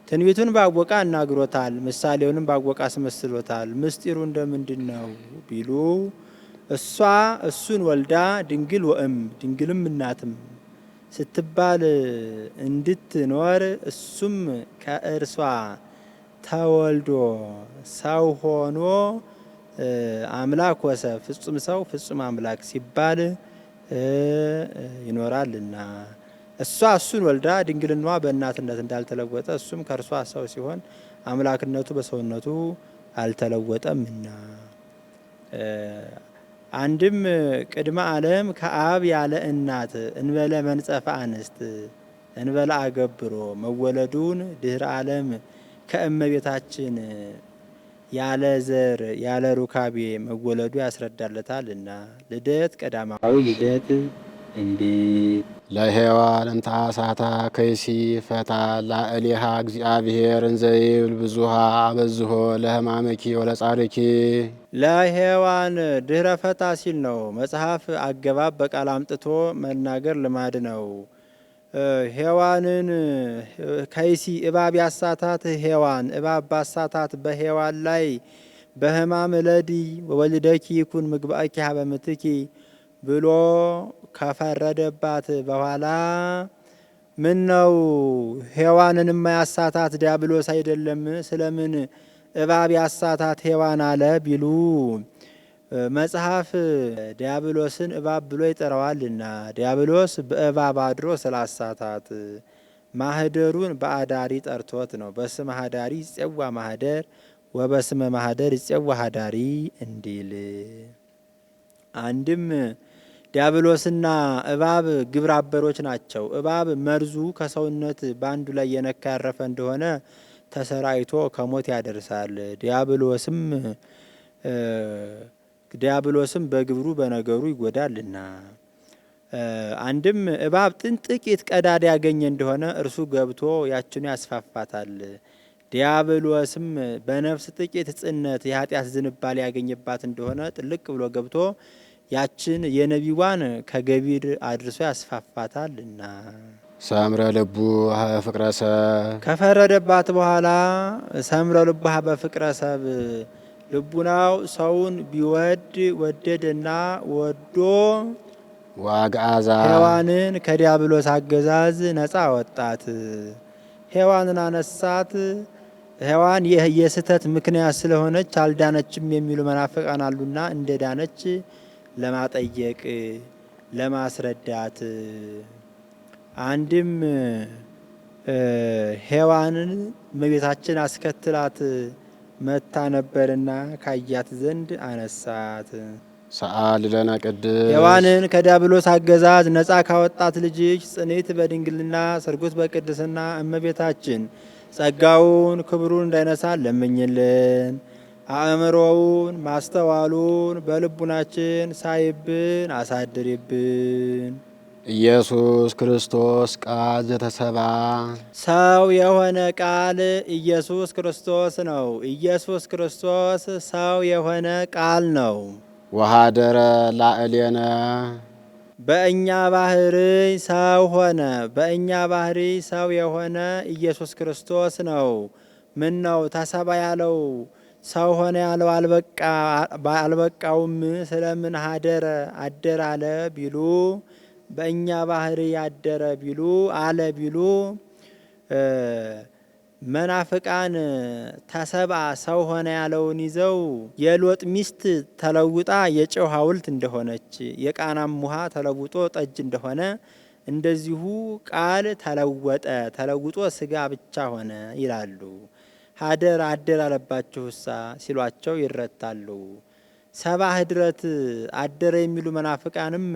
ትንቢቱን ባወቃ አናግሮታል፣ ምሳሌውንም ባወቃ አስመስሎታል። ምስጢሩ እንደምንድን ነው ቢሉ እሷ እሱን ወልዳ ድንግል ወእም ድንግልም እናትም ስትባል እንድትኖር እሱም ከእርሷ ተወልዶ ሰው ሆኖ አምላክ ወሰብ ፍጹም ሰው ፍጹም አምላክ ሲባል ይኖራልና እሷ እሱን ወልዳ ድንግልናዋ በእናትነት እንዳልተለወጠ እሱም ከእርሷ ሰው ሲሆን አምላክነቱ በሰውነቱ አልተለወጠምና አንድም ቅድመ ዓለም ከአብ ያለ እናት እንበለ መንጸፈ አንስት እንበለ አገብሮ መወለዱን ድህረ ዓለም ከእመቤታችን ያለ ዘር ያለ ሩካቤ መወለዱ ያስረዳለታልና ልደት ቀዳማዊ ልደት እንዲ ለሔዋን እንታሳታ ከይሲ ፈታ ላእሊሃ እግዚአብሔር እንዘይብል ብዙሃ አበዝሆ ለሕማመኪ ወለጻድኪ ለሔዋን ድህረ ፈታ ሲል ነው። መጽሐፍ አገባብ በቃል አምጥቶ መናገር ልማድ ነው። ሔዋንን ከይሲ እባብ ያሳታት ሔዋን እባብ ባሳታት በሔዋን ላይ በሕማም ለዲ ወወልደኪ ይኩን ምግባእኪ ሀበ ምትኪ ብሎ ከፈረደባት በኋላ ምን ነው ሔዋንን የማያሳታት ዲያብሎስ አይደለም? ስለምን እባብ ያሳታት ሔዋን አለ ቢሉ መጽሐፍ ዲያብሎስን እባብ ብሎ ይጠራዋልና ዲያብሎስ በእባብ አድሮ ስላሳታት ማህደሩን በአዳሪ ጠርቶት ነው። በስመ ሀዳሪ ይጼዋ ማህደር ወበስመ ማህደር ይጼዋ ሀዳሪ እንዲል አንድም ዲያብሎስና እባብ ግብረ አበሮች ናቸው። እባብ መርዙ ከሰውነት በአንዱ ላይ የነካ ያረፈ እንደሆነ ተሰራይቶ ከሞት ያደርሳል። ዲያብሎስም በግብሩ በነገሩ ይጎዳልና። አንድም እባብ ጥቂት ቀዳዳ ያገኘ እንደሆነ እርሱ ገብቶ ያችኑ ያስፋፋታል። ዲያብሎስም በነፍስ ጥቂት ጽነት የኃጢአት ዝንባሌ ያገኘባት እንደሆነ ጥልቅ ብሎ ገብቶ ያችን የነቢዋን ከገቢር አድርሶ ያስፋፋታልና። ሰምረ ልቡ በፍቅረ ሰብ ከፈረደባት በኋላ ሰምረ ልቡ በፍቅረ ሰብ ልቡናው ሰውን ቢወድ ወደደና ወዶ ዋግአዛ ሔዋንን ከዲያብሎስ አገዛዝ ነፃ ወጣት። ሔዋንን አነሳት። ሔዋን የስህተት ምክንያት ስለሆነች አልዳነችም የሚሉ መናፍቃን አሉና እንደ ዳነች ለማጠየቅ ለማስረዳት። አንድም ሔዋንን እመቤታችን አስከትላት መታ ነበርና ካያት ዘንድ አነሳት። ሰአሊ ለነ ቅድስት ሔዋንን ከዲያብሎስ አገዛዝ ነፃ ካወጣት ልጅሽ ጽኔት በድንግልና ስርጉት በቅድስና እመቤታችን ጸጋውን ክብሩን እንዳይነሳ ለምኝልን። አእምሮውን ማስተዋሉን በልቡናችን ሳይብን አሳድሪብን። ኢየሱስ ክርስቶስ ቃል ዘተሰባ ሰው የሆነ ቃል ኢየሱስ ክርስቶስ ነው። ኢየሱስ ክርስቶስ ሰው የሆነ ቃል ነው። ወሃደረ ላዕሌነ በእኛ ባህሪ ሰው ሆነ። በእኛ ባህሪ ሰው የሆነ ኢየሱስ ክርስቶስ ነው። ምን ነው ተሰባ ያለው ሰው ሆነ ያለው አልበቃውም? ስለምን ሀደረ አደረ አለ ቢሉ በእኛ ባህሪ ያደረ ቢሉ አለ ቢሉ መናፍቃን ተሰብአ ሰው ሆነ ያለውን ይዘው የሎጥ ሚስት ተለውጣ የጨው ሐውልት እንደሆነች የቃናም ውሃ ተለውጦ ጠጅ እንደሆነ እንደዚሁ ቃል ተለወጠ ተለውጦ ስጋ ብቻ ሆነ ይላሉ። ሀደር አደር አለባችሁሳ ሲሏቸው ይረታሉ። ሰባ ህድረት አደረ የሚሉ መናፍቃንም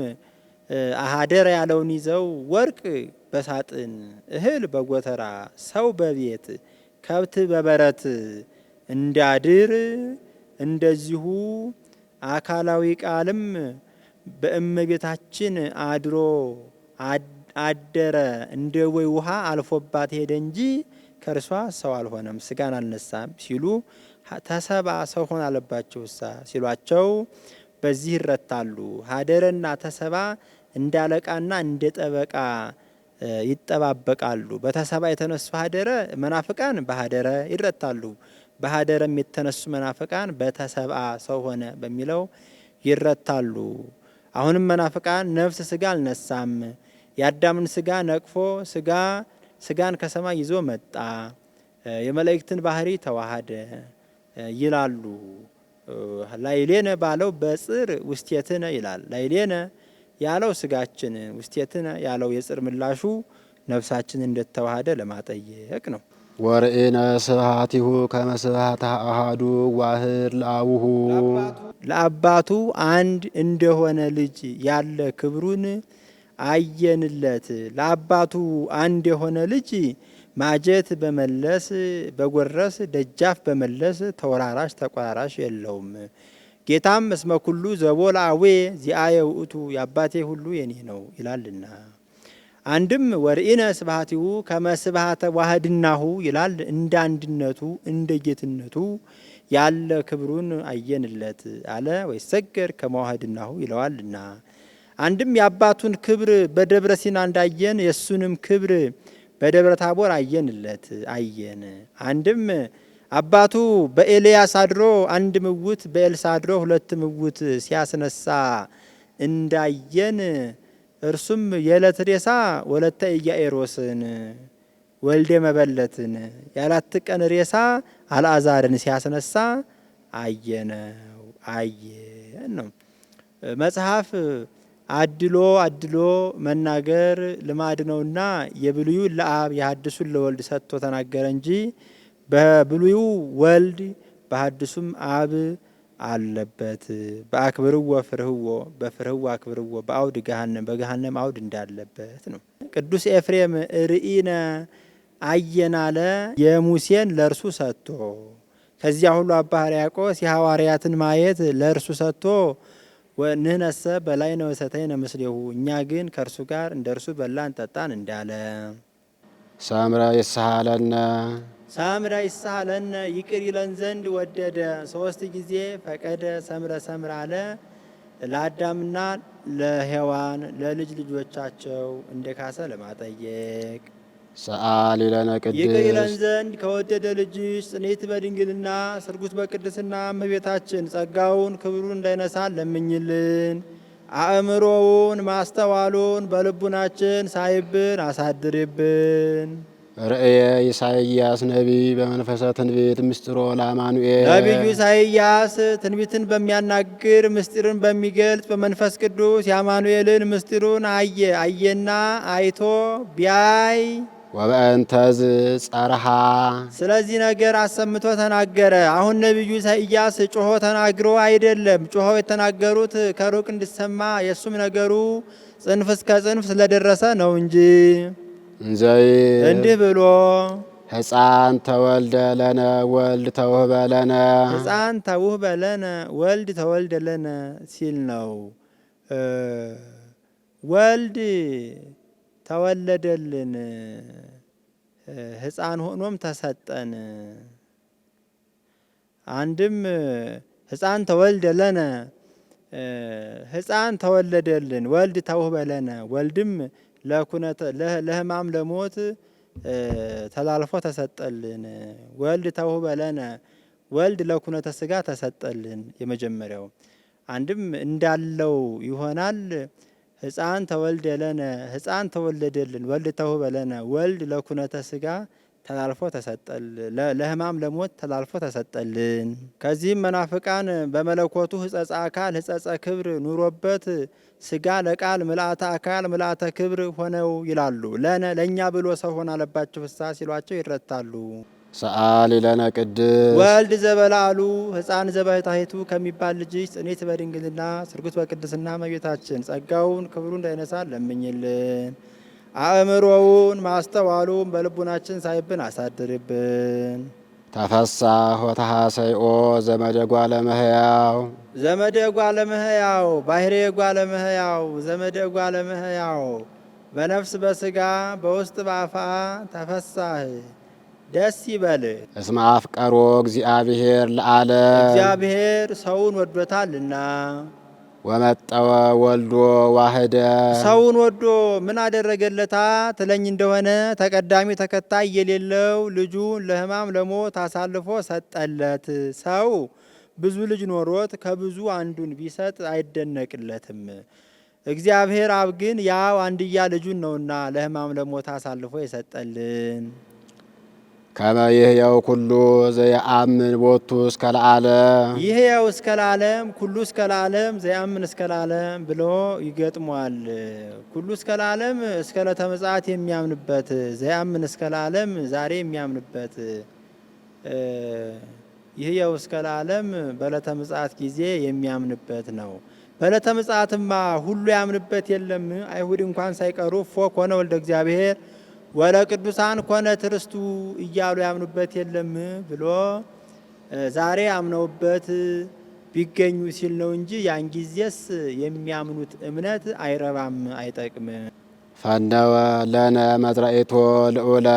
አሃደረ ያለውን ይዘው ወርቅ በሳጥን እህል በጎተራ ሰው በቤት ከብት በበረት እንዲያድር እንደዚሁ አካላዊ ቃልም በእመቤታችን አድሮ አደረ እንደ ወይ ውሃ አልፎባት ሄደ እንጂ ከእርሷ ሰው አልሆነም፣ ስጋን አልነሳም ሲሉ ተሰባ ሰው ሆን አለባችሁሳ ሲሏቸው በዚህ ይረታሉ። ሀደረና ተሰባ እንደ አለቃና እንደ ጠበቃ ይጠባበቃሉ። በተሰባ የተነሱ ሀደረ መናፍቃን በሀደረ ይረታሉ። በሀደረም የተነሱ መናፍቃን በተሰብአ ሰው ሆነ በሚለው ይረታሉ። አሁንም መናፍቃን ነፍስ ስጋ አልነሳም፣ የአዳምን ስጋ ነቅፎ ስጋን ከሰማይ ይዞ መጣ፣ የመላእክትን ባህሪ ተዋሃደ ይላሉ። ላይሌነ ባለው በጽር ውስቴትነ ይላል። ላይሌነ ያለው ስጋችን ውስቴትነ ያለው የጽር ምላሹ ነፍሳችን እንደተዋሃደ ለማጠየቅ ነው። ወርኢነ ስብሐቲሁ ከመ ስብሐተ አሐዱ ዋህድ ለአቡሁ ለአባቱ አንድ እንደሆነ ልጅ ያለ ክብሩን አየንለት። ለአባቱ አንድ የሆነ ልጅ ማጀት በመለስ በጎረስ ደጃፍ በመለስ ተወራራሽ ተቆራራሽ የለውም። ጌታም እስመ ኩሉ ዘቦ ለአዌ ዚአየ ውእቱ የአባቴ ሁሉ የኔ ነው ይላልና። አንድም ወርኢነ ስብሐቲሁ ከመ ስብሐተ ዋህድናሁ ይላል። እንደ አንድነቱ እንደ ጌትነቱ ያለ ክብሩን አየንለት አለ። ወይሰገድ ከመ ዋህድናሁ ይለዋልና። አንድም የአባቱን ክብር በደብረ ሲና እንዳየን የእሱንም ክብር በደብረ ታቦር አየንለት አየን። አንድም አባቱ በኤልያስ አድሮ አንድ ምውት በኤልሳ አድሮ ሁለት ምውት ሲያስነሳ እንዳየን እርሱም የዕለት ሬሳ ወለተ ኢያኢሮስን ወልደ መበለትን የአራት ቀን ሬሳ አልዓዛርን ሲያስነሳ አየን ነው። መጽሐፍ አድሎ መናገር ልማድ ነውና የብሉዩን ለአብ የሐዲሱን ለወልድ ሰጥቶ ተናገረ እንጂ በብሉዩ ወልድ በሐዲሱም አብ አለበት። በአክብርዎ ፍርህዎ በፍርህዎ አክብርዎ በአውድ ገሃነም በገሃነም አውድ እንዳለበት ነው። ቅዱስ ኤፍሬም ርኢነ አየን አለ የሙሴን ለእርሱ ሰጥቶ። ከዚያ ሁሉ አባ ሕርያቆስ የሐዋርያትን ማየት ለእርሱ ሰጥቶ ንህነሰ በላዕነ ወሰተይነ ምስሌሁ እኛ ግን ከእርሱ ጋር እንደ እርሱ በላን ጠጣን እንዳለ። ሰምረ ይስሐለነ ሰምረ ይስሐለነ ይቅር ይለን ዘንድ ወደደ። 3 ጊዜ ፈቀደ ሰምረ ሰምረ አለ ለአዳምና ለሔዋን ለልጅ ልጆቻቸው እንደ ካሰ ለማጠየቅ። ሰአሊ ለነ ይቅር ይለን ቅድስት ዘንድ ከወደደ ልጅሽ ጽኔት በድንግልና ስርጉት በቅድስና እመቤታችን ጸጋውን ክብሩን እንዳይነሳን ለምኝልን። አእምሮውን ማስተዋሉን በልቡናችን ሳይብን አሳድርብን። ርእየ ኢሳይያስ ነቢይ በመንፈሰ ትንቢት ምስጢሮ ለአማኑኤል ነቢዩ ኢሳይያስ ትንቢትን በሚያናግር ምስጢርን በሚገልጽ በመንፈስ ቅዱስ የአማኑኤልን ምስጢሩን አየና አይቶ ቢያይ ወበእንተዝ ጸርሃ ስለዚህ ነገር አሰምቶ ተናገረ። አሁን ነቢዩ ኢሳይያስ ጮሆ ተናግሮ አይደለም። ጮሆ የተናገሩት ከሩቅ እንዲሰማ የእሱም ነገሩ ጽንፍ እስከ ጽንፍ ስለደረሰ ነው እንጂ እንዘይ እንዲህ ብሎ ሕፃን ተወልደ ለነ ወልድ ተውህበ ለነ ሕፃን ተውህበ ለነ ወልድ ተወልደ ለነ ሲል ነው። ወልድ ተወለደልን ሕፃን ሆኖም ተሰጠን። አንድም ሕፃን ተወልደ ለነ ሕፃን ተወለደልን ወልድ ተውህበ ለነ ወልድም ለሕማም ለሞት ተላልፎ ተሰጠልን። ወልድ ተውህበ ለነ ወልድ ለኩነተ ሥጋ ተሰጠልን። የመጀመሪያው አንድም እንዳለው ይሆናል። ሕፃን ተወልደ ለነ ሕፃን ተወለደልን ወልድ ተውህበ ለነ ወልድ ለኩነተ ሥጋ ተላልፎ ተሰጠልን። ለሕማም ለሞት ተላልፎ ተሰጠልን። ከዚህም መናፍቃን በመለኮቱ ሕጸጸ አካል ሕጸጸ ክብር ኑሮበት ሥጋ ለቃል ምልአተ አካል ምልአተ ክብር ሆነው ይላሉ። ለእኛ ብሎ ሰው ሆነ አለባቸው ፍሳ ሲሏቸው ይረታሉ። ሰአሊ ለነ ቅድስት ወልድ ዘበላሉ ሕፃን ዘባሕታይቱ ከሚባል ልጅሽ ጽኔት በድንግልና ስርጉት በቅድስና እመቤታችን ጸጋውን ክብሩ እንዳይነሳን ለምኝልን። አእምሮውን ማስተዋሉን በልቡናችን ሳይብን አሳድርብን። ተፈሳህ ወተሐሰይኦ ዘመደ ጓለ እመሕያው ዘመደ ጓለ እመሕያው ባሕሬ ጓለ እመሕያው ዘመደ ጓለ እመሕያው በነፍስ በሥጋ በውስጥ በአፋ ተፈሳህ ደስ ይበል። እስመ አፍቀሮ እግዚአብሔር ለዓለም እግዚአብሔር ሰውን ወዶታልና። ወመጠወ ወልዶ ዋህደ ሰውን ወዶ ምን አደረገለታ ትለኝ እንደሆነ ተቀዳሚ ተከታይ የሌለው ልጁን ለሕማም ለሞት አሳልፎ ሰጠለት። ሰው ብዙ ልጅ ኖሮት ከብዙ አንዱን ቢሰጥ አይደነቅለትም። እግዚአብሔር አብ ግን ያው አንድያ ልጁን ነውና ለሕማም ለሞት አሳልፎ የሰጠልን። ከመ ይሕየው ኩሉ ዘየአምን ቦቱ እስከ ለዓለም ይሕየው እስከ ለዓለም ኩሉ እስከ ለዓለም ዘየአምን እስከ ለዓለም ብሎ ይገጥሟል። ኩሉ እስከ ለዓለም እስከ ዕለተ ምጽአት የሚያምንበት ዘየአምን እስከ ለዓለም ዛሬ የሚያምንበት ይሕየው እስከ ለዓለም በዕለተ ምጽአት ጊዜ የሚያምንበት ነው። በዕለተ ምጽአትማ ሁሉ ያምንበት የለም። አይሁድ እንኳን ሳይቀሩ እፎ ኮነ ወልደ እግዚአብሔር ወለ ቅዱሳን ኮነ ትርስቱ እያሉ ያምኑበት የለም ብሎ ዛሬ አምነውበት ቢገኙ ሲል ነው እንጂ ያን ጊዜስ የሚያምኑት እምነት አይረባም፣ አይጠቅም። ፈነወ ለነ መዝራኢቶ ልዑለ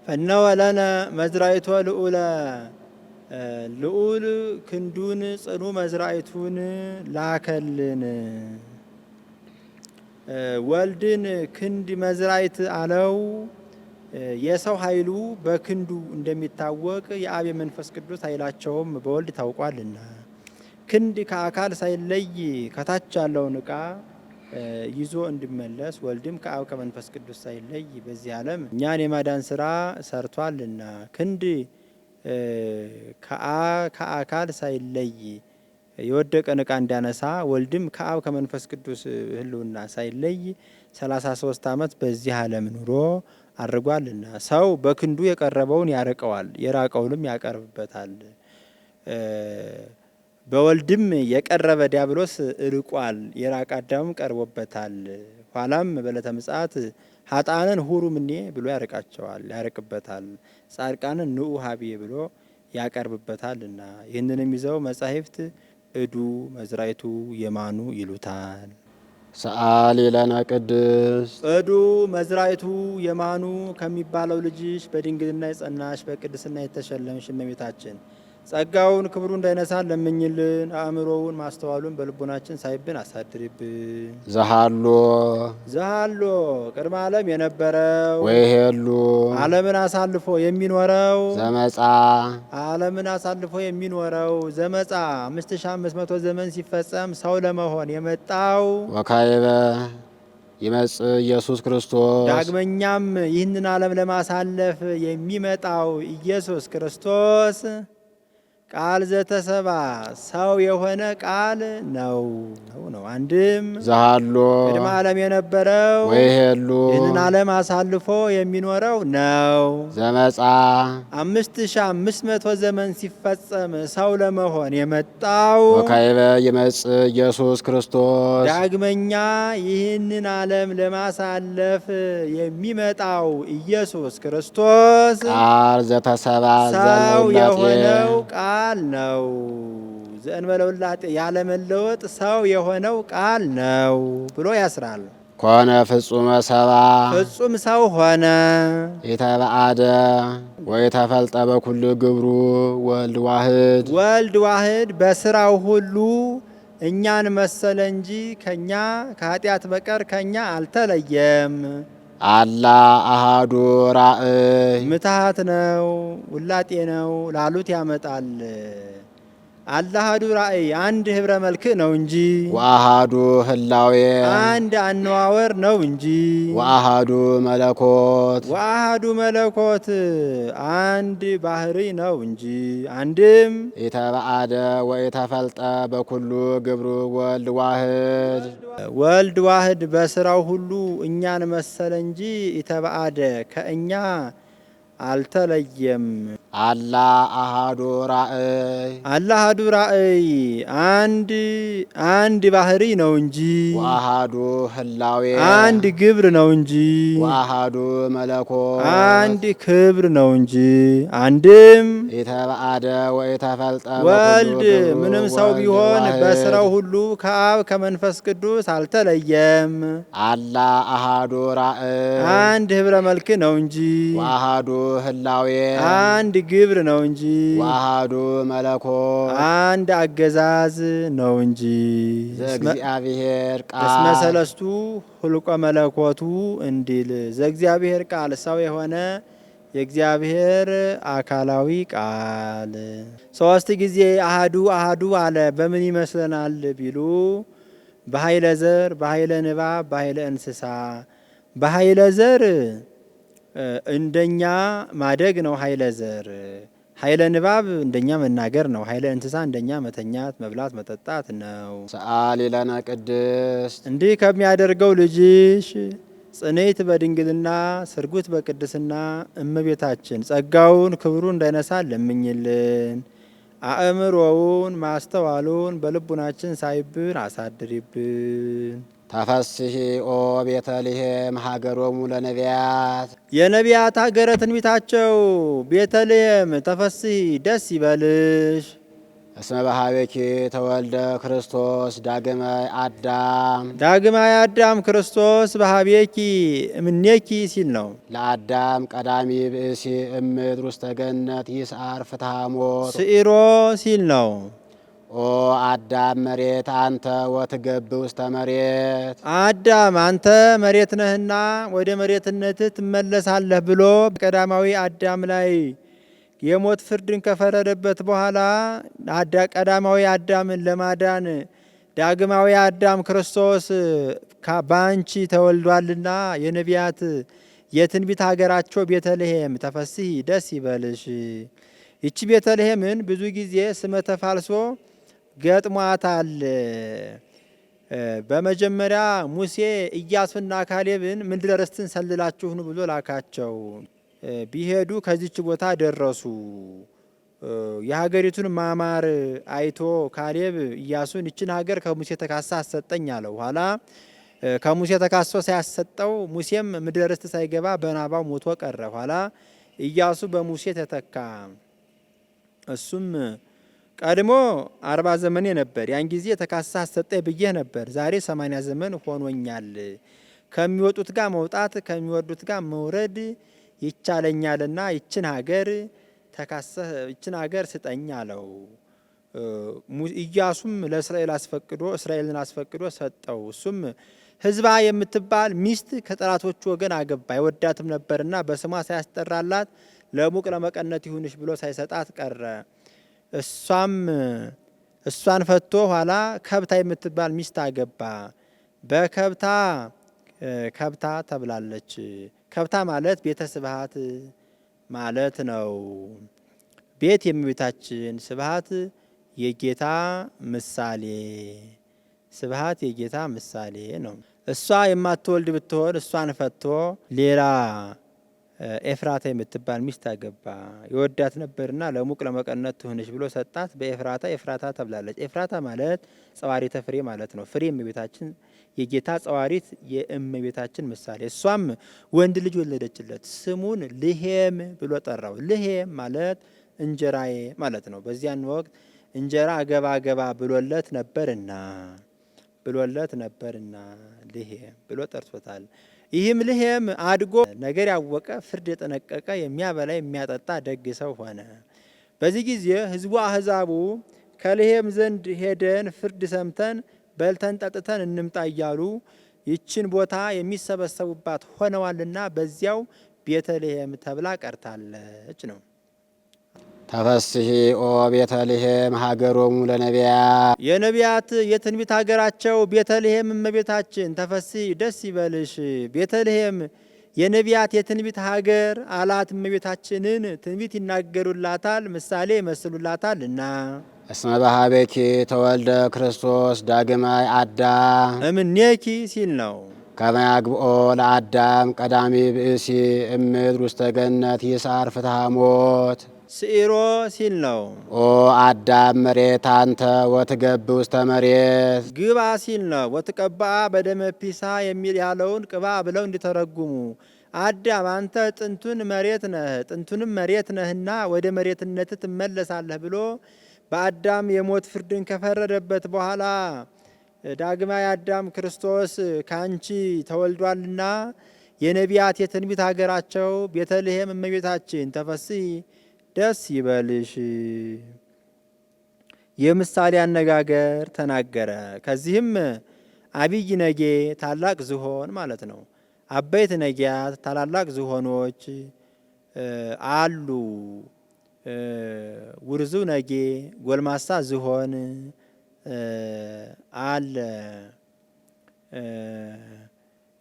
ፈነወ ለነ መዝራኢቶ ልዑለ ልዑል ክንዱን ጽኑ መዝራኢቱን ላከልን። ወልድን ክንድ መዝራይት አለው። የሰው ኃይሉ በክንዱ እንደሚታወቅ የአብ የመንፈስ ቅዱስ ኃይላቸውም በወልድ ታውቋልና ክንድ ከአካል ሳይለይ ከታች ያለውን ዕቃ ይዞ እንዲመለስ ወልድም ከአብ ከመንፈስ ቅዱስ ሳይለይ በዚህ ዓለም እኛን የማዳን ስራ ሰርቷልና ክንድ ከአካል ሳይለይ የወደቀን ዕቃ እንዲያነሳ ወልድም ከአብ ከመንፈስ ቅዱስ ሕልውና ሳይለይ 33 ዓመት በዚህ ዓለም ኑሮ አድርጓልና ሰው በክንዱ የቀረበውን ያርቀዋል፣ የራቀውንም ያቀርብበታል። በወልድም የቀረበ ዲያብሎስ እርቋል፣ የራቀ አዳምም ቀርቦበታል። ኋላም በዕለተ ምጽአት ሀጣንን ሁሩ ምኔ ብሎ ያርቅበታል። ጻድቃንን ንዑ ሀብዬ ብሎ ያቀርብበታልና ይህንንም ይዘው መጻሕፍት እዱ መዝራይቱ የማኑ ይሉታል። ሰአሊ ለነ ቅድስት እዱ መዝራይቱ የማኑ ከሚባለው ልጅሽ በድንግልና የጸናሽ በቅድስና የተሸለምሽ እመቤታችን ጸጋውን ክብሩ እንዳይነሳን ለምኝልን። አእምሮውን ማስተዋሉን በልቦናችን ሳይብን አሳድሪብን። ዘሃሎ ቅድመ ዓለም የነበረው ወይሄሉ ዓለምን አሳልፎ የሚኖረው ዘመጻ ዓለምን አሳልፎ የሚኖረው ዘመጻ 5500 ዘመን ሲፈጸም ሰው ለመሆን የመጣው ወካይበ ይመጽእ ኢየሱስ ክርስቶስ ዳግመኛም ይህንን ዓለም ለማሳለፍ የሚመጣው ኢየሱስ ክርስቶስ ቃል ዘተሰባ ሰው የሆነ ቃል ነው። አንድም ዘሃሎ ቅድመ ዓለም የነበረው ወይሄሉ ይህንን ዓለም አሳልፎ የሚኖረው ነው። ዘመጻ 5500 ዘመን ሲፈጸም ሰው ለመሆን የመጣው ወካይበ ይመጽእ ኢየሱስ ክርስቶስ ዳግመኛ ይህንን ዓለም ለማሳለፍ የሚመጣው ኢየሱስ ክርስቶስ ቃል ዘተሰባ ሰው የሆነው ቃል ነው። ዘእንበለ ውላጤ ያለመለወጥ ሰው የሆነው ቃል ነው ብሎ ያስራል። ኮነ ፍጹመ ሰባ ፍጹም ሰው ሆነ። የተበአደ ወይተፈልጠ በኩሉ ግብሩ ወልድ ዋህድ በስራው ሁሉ እኛን መሰለ እንጂ ከኛ ከኃጢአት በቀር ከኛ አልተለየም። አላ አሃዱ ራእይ ምትሃት ነው ውላጤ ነው ላሉት ያመጣል። አላ አሃዱ ራእይ አንድ ህብረ መልክ ነው እንጂ ወአሃዱ ህላዌ አንድ አነዋወር ነው እንጂ ወአሃዱ መለኮት አንድ ባህሪ ነው እንጂ አንድም የተበአደ ወይተፈልጠ በኩሉ ግብሩ ወልድ ዋህድ በስራው ሁሉ እኛን መሰለ እንጂ የተበአደ ከእኛ አልተለየም። አላ አሃዱ ራእይ አንድ ባህሪ ነው እንጂ ወአሃዱ ህላዌ አንድ ግብር ነው እንጂ ወአሃዱ መለኮት አንድ ክብር ነው እንጂ አንድም የተበአደ ወይተፈልጠ ወልድ ምንም ሰው ቢሆን በስራው ሁሉ ከአብ ከመንፈስ ቅዱስ አልተለየም። አላ አሃዱ ራእይ አንድ ህብረ መልክ ነው እንጂ ወአሃዱ ህላዌ አንድ ግብር ነው እንጂ ወአሃዱ መለኮት አንድ አገዛዝ ነው እንጂ ዘእግዚአብሔር ቃል እስመ ሰለስቱ ሁልቆ መለኮቱ እንዲል ዘእግዚአብሔር ቃል ሰው የሆነ የእግዚአብሔር አካላዊ ቃል ሶስት ጊዜ አሃዱ አለ። በምን ይመስለናል ቢሉ በኃይለ ዘር፣ በኃይለ ንባብ፣ በኃይለ እንስሳ። በኃይለ ዘር እንደኛ ማደግ ነው ኃይለ ዘር። ኃይለ ንባብ እንደኛ መናገር ነው። ኃይለ እንስሳ እንደኛ መተኛት፣ መብላት፣ መጠጣት ነው። ሰአሊ ለነ ቅድስት እንዲህ ከሚያደርገው ልጅሽ ጽኔት በድንግልና ስርጉት በቅድስና እመቤታችን ጸጋውን ክብሩ እንዳይነሳ ለምኝልን። አእምሮውን ማስተዋሉን በልቡናችን ሳይብን አሳድሪብን። ተፈስሒ ኦ ቤተልሔም ሀገሮሙ ለነቢያት የነቢያት ሀገረ ትንቢታቸው ቤተልሔም ተፈስሒ ደስ ይበልሽ። እስመ በኀቤኪ ተወልደ ክርስቶስ ዳግማይ አዳም ክርስቶስ በኀቤኪ እምኔኪ ሲል ነው። ለአዳም ቀዳሚ ብእሲ እምድር ውስተ ገነት ይስዓር ፍትሐ ሞት ስዒሮ ሲል ነው። ኦ አዳም መሬት አንተ ወትገብ ውስተ መሬት አዳም አንተ መሬት ነህና ወደ መሬትነትህ ትመለሳለህ ብሎ ቀዳማዊ አዳም ላይ የሞት ፍርድን ከፈረደበት በኋላ ቀዳማዊ አዳምን ለማዳን ዳግማዊ አዳም ክርስቶስ ባንቺ ተወልዷልና የነቢያት የትንቢት ሀገራቸው ቤተልሔም ተፈስሒ ደስ ይበልሽ። ይቺ ቤተልሔምን ብዙ ጊዜ ስመ ተፋልሶ ገጥሟታል። በመጀመሪያ ሙሴ ኢያሱና ካሌብን ምድረ ርስትን ሰልላችሁ ኑ ብሎ ላካቸው። ቢሄዱ ከዚች ቦታ ደረሱ። የሀገሪቱን ማማር አይቶ ካሌብ ኢያሱን ይችን ሀገር ከሙሴ ተካሳ አሰጠኝ አለው። ኋላ ከሙሴ ተካሶ ሳያሰጠው ሙሴም ምድረ ርስት ሳይገባ በናባው ሞቶ ቀረ። ኋላ ኢያሱ በሙሴ ተተካ። እሱም ቀድሞ 40 ዘመኔ ነበር፣ ያን ጊዜ ተካሳ አሰጠኝ ብዬ ነበር። ዛሬ 80 ዘመን ሆኖኛል። ከሚወጡት ጋር መውጣት ከሚወርዱት ጋር መውረድ ይቻለኛልና ይችን ሀገር ስጠኝ አለው። ኢያሱም እስራኤልን አስፈቅዶ ሰጠው። እሱም ሕዝባ የምትባል ሚስት ከጠላቶቹ ወገን አገባ። አይወዳትም ነበርና በስሟ ሳያስጠራላት ለሙቅ ለመቀነት ይሁንሽ ብሎ ሳይሰጣት ቀረ። እሷን ፈቶ ኋላ ከብታ የምትባል ሚስት አገባ። ከብታ ተብላለች። ከብታ ማለት ቤተ ስብሐት ማለት ነው። ቤት የእመቤታችን ስብሐት የጌታ ምሳሌ ነው። እሷ የማትወልድ ብትሆን እሷን ፈቶ ሌላ ኤፍራታ የምትባል ሚስት አገባ። የወዳት ነበርና ለሙቅ ለመቀነት ትሁንሽ ብሎ ሰጣት። ኤፍራታ ተብላለች። ኤፍራታ ማለት ጸዋሪተ ፍሬ ማለት ነው። ፍሬ እመቤታችን የጌታ ጸዋሪት የእመቤታችን ምሳሌ። እሷም ወንድ ልጅ ወለደችለት። ስሙን ልሄም ብሎ ጠራው። ልሄም ማለት እንጀራዬ ማለት ነው። በዚያን ወቅት እንጀራ ገባ ብሎለት ነበርና ልሄም ብሎ ጠርቶታል። ይህም ልሄም አድጎ ነገር ያወቀ ፍርድ የጠነቀቀ የሚያበላ የሚያጠጣ ደግ ሰው ሆነ። በዚህ ጊዜ ሕዝቡ አሕዛቡ ከልሄም ዘንድ ሄደን ፍርድ ሰምተን በልተን ጠጥተን እንምጣ እያሉ ይችን ቦታ የሚሰበሰቡባት ሆነዋልና በዚያው ቤተልሔም ተብላ ቀርታለች ነው። ተፈስሒ ኦ ቤተልሔም ሀገሮሙ ለነቢያት፣ የነቢያት የትንቢት ሀገራቸው ቤተልሔም እመቤታችን ተፈስሒ ደስ ይበልሽ። ቤተልሔም የነቢያት የትንቢት ሀገር አላት። እመቤታችንን ትንቢት ይናገሩላታል፣ ምሳሌ ይመስሉላታልና። እስመ በኀቤኪ ተወልደ ክርስቶስ ዳግማይ አዳም እምኔኪ ሲል ነው። ከመ ያግብኦ ለአዳም ቀዳሚ ብእሲ እምድር ውስተ ገነት ይስዓር ፍትሐ ሞት ስዒሮ ሲል ነው። ኦ አዳም መሬት አንተ ወትገብ ውስተ መሬት ግባ ሲል ነው። ወትቀባአ በደመ ፒሳ የሚል ያለውን ቅባ ብለው እንዲተረጉሙ አዳም አንተ ጥንቱንም መሬት ነህና ወደ መሬትነት ትመለሳለህ ብሎ በአዳም የሞት ፍርድን ከፈረደበት በኋላ ዳግማዊ አዳም ክርስቶስ ካንቺ ተወልዷልና የነቢያት የትንቢት ሀገራቸው ቤተልሔም እመቤታችን ተፈስሒ ደስ ይበልሽ የምሳሌ አነጋገር ተናገረ። ከዚህም አብይ ነጌ ታላቅ ዝሆን ማለት ነው። አበይት ነጊያት ታላላቅ ዝሆኖች አሉ። ውርዙ ነጌ ጎልማሳ ዝሆን አለ።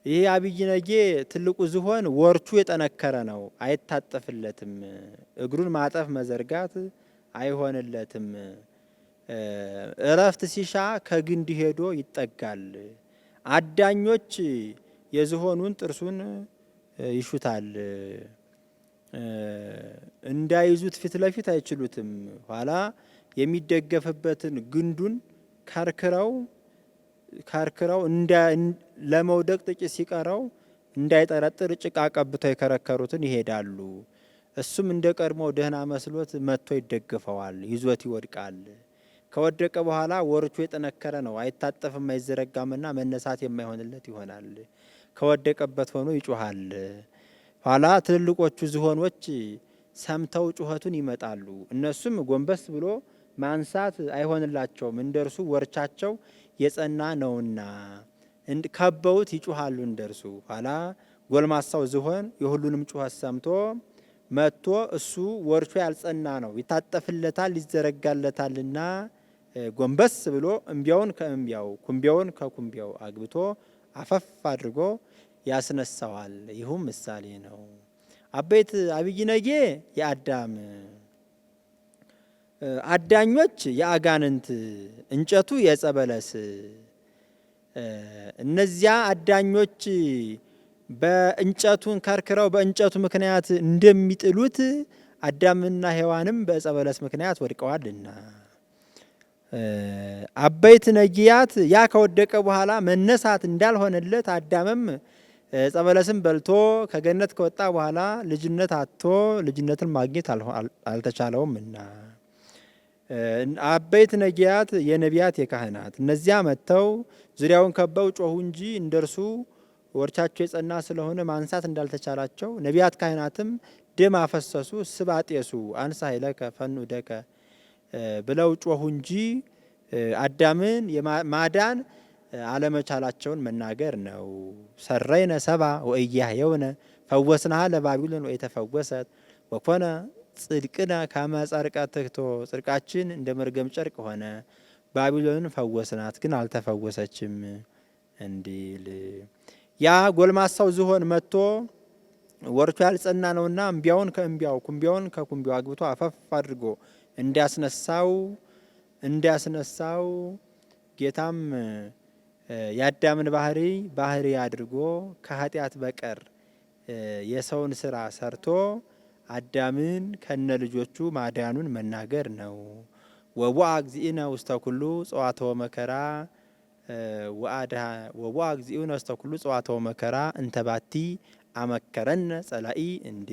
ይህ አብይ ነጌ ትልቁ ዝሆን ወርቹ የጠነከረ ነው፣ አይታጠፍለትም። እግሩን ማጠፍ መዘርጋት አይሆንለትም። እረፍት ሲሻ ከግንድ ሄዶ ይጠጋል። አዳኞች የዝሆኑን ጥርሱን ይሹታል፣ እንዳይዙት ፊት ለፊት አይችሉትም። ኋላ የሚደገፍበትን ግንዱን ከርክረው ለመውደቅ ጥቂት ሲቀረው እንዳይጠረጥር ጭቃ ቀብተው የከረከሩትን ይሄዳሉ። እሱም እንደ ቀድሞ ደህና መስሎት መጥቶ ይደገፈዋል፣ ይዞት ይወድቃል። ከወደቀ በኋላ ወርቹ የጠነከረ ነው፣ አይታጠፍም፣ አይዘረጋምና መነሳት የማይሆንለት ይሆናል። ከወደቀበት ሆኖ ይጮሃል። ኋላ ትልልቆቹ ዝሆኖች ሰምተው ጩኸቱን ይመጣሉ። እነሱም ጎንበስ ብሎ ማንሳት አይሆንላቸውም፣ እንደርሱ ወርቻቸው የጸና ነውና ከበውት ይጩሃሉ እንደርሱ። ኋላ ጎልማሳው ዝሆን የሁሉንም ጩኸት ሰምቶ መጥቶ እሱ ወርቹ ያልጸና ነው፣ ይታጠፍለታል፣ ይዘረጋለታልና ጎንበስ ብሎ እምቢያውን ከእምቢያው ኩምቢያውን ከኩምቢያው አግብቶ አፈፍ አድርጎ ያስነሳዋል። ይሁም ምሳሌ ነው። አበይት አብይ ነጌ የአዳም አዳኞች የአጋንንት እንጨቱ የዕፀ በለስ እነዚያ አዳኞች በእንጨቱን ከርክረው በእንጨቱ ምክንያት እንደሚጥሉት አዳምና ሔዋንም በዕፀ በለስ ምክንያት ወድቀዋልና አበይት ነጊያት ያ ከወደቀ በኋላ መነሳት እንዳልሆነለት አዳምም ጸበለስም በልቶ ከገነት ከወጣ በኋላ ልጅነት አጥቶ ልጅነትን ማግኘት አልተቻለውምና አበይት ነጊያት የነቢያት የካህናት እነዚያ መጥተው ዙሪያውን ከበው ጮሁ እንጂ እንደርሱ ወርቻቸው የጸና ስለሆነ ማንሳት እንዳልተቻላቸው ነቢያት ካህናትም ደም አፈሰሱ፣ ስብ አጤሱ፣ አንሳ ኃይለከ ፈኑ ደከ ብለው ጮሁ እንጂ አዳምን ማዳን አለመቻላቸውን መናገር ነው። ሰረይነ ሰባ ወእያህየውነ ፈወስናሃ ለባቢሎን ወኢተፈወሰት ወኮነ ጽድቅነ ከመ ጸርቀ ትክቶ ጽድቃችን እንደ መርገም ጨርቅ ሆነ፣ ባቢሎንን ፈወስናት ግን አልተፈወሰችም እንዲል ያ ጎልማሳው ዝሆን መጥቶ ወርቹ ያልጸና ነውና እምቢያውን ከእምቢያው ኩምቢያውን ከኩምቢያው አግብቶ አፈፍ አድርጎ እንዲያስነሳው ጌታም የአዳምን ባህሪ አድርጎ ከኃጢአት በቀር የሰውን ስራ ሰርቶ አዳምን ከነ ልጆቹ ማዳኑን መናገር ነው። ወቡአ እግዚእነ ውስተ ኩሉ ጸዋተወ መከራ ወቡአ እግዚእነ ውስተ ኩሉ ጸዋተወ መከራ እንተባቲ አመከረነ ጸላኢ እንዴ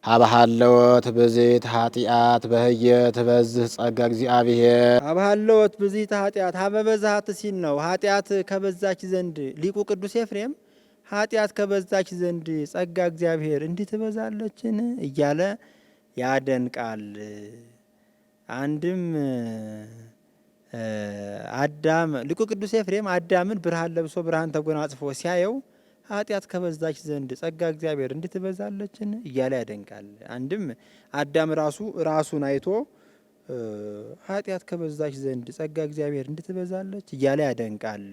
ሀበሃለወት ብዜት ኃጢአት በህየት በዝህ ጸጋ እግዚአብሔር ሀበሃለወት ብዜት ኃጢአት ሀበበዛት ሲል ነው። ኃጢአት ከበዛች ዘንድ ሊቁ ቅዱስ ኤፍሬም ኃጢአት ከበዛች ዘንድ ጸጋ እግዚአብሔር እንዲህ ትበዛለችን እያለ ያደንቃል። አንድም አዳም ሊቁ ቅዱስ ኤፍሬም አዳምን ብርሃን ለብሶ ብርሃን ተጎናጽፎ ሲያየው ኃጢአት ከበዛች ዘንድ ጸጋ እግዚአብሔር እንዲህ ትበዛለችን እያለ ያደንቃል። አንድም አዳም ራሱን አይቶ ኃጢአት ከበዛች ዘንድ ጸጋ እግዚአብሔር እንዲህ ትበዛለች እያለ ያደንቃል።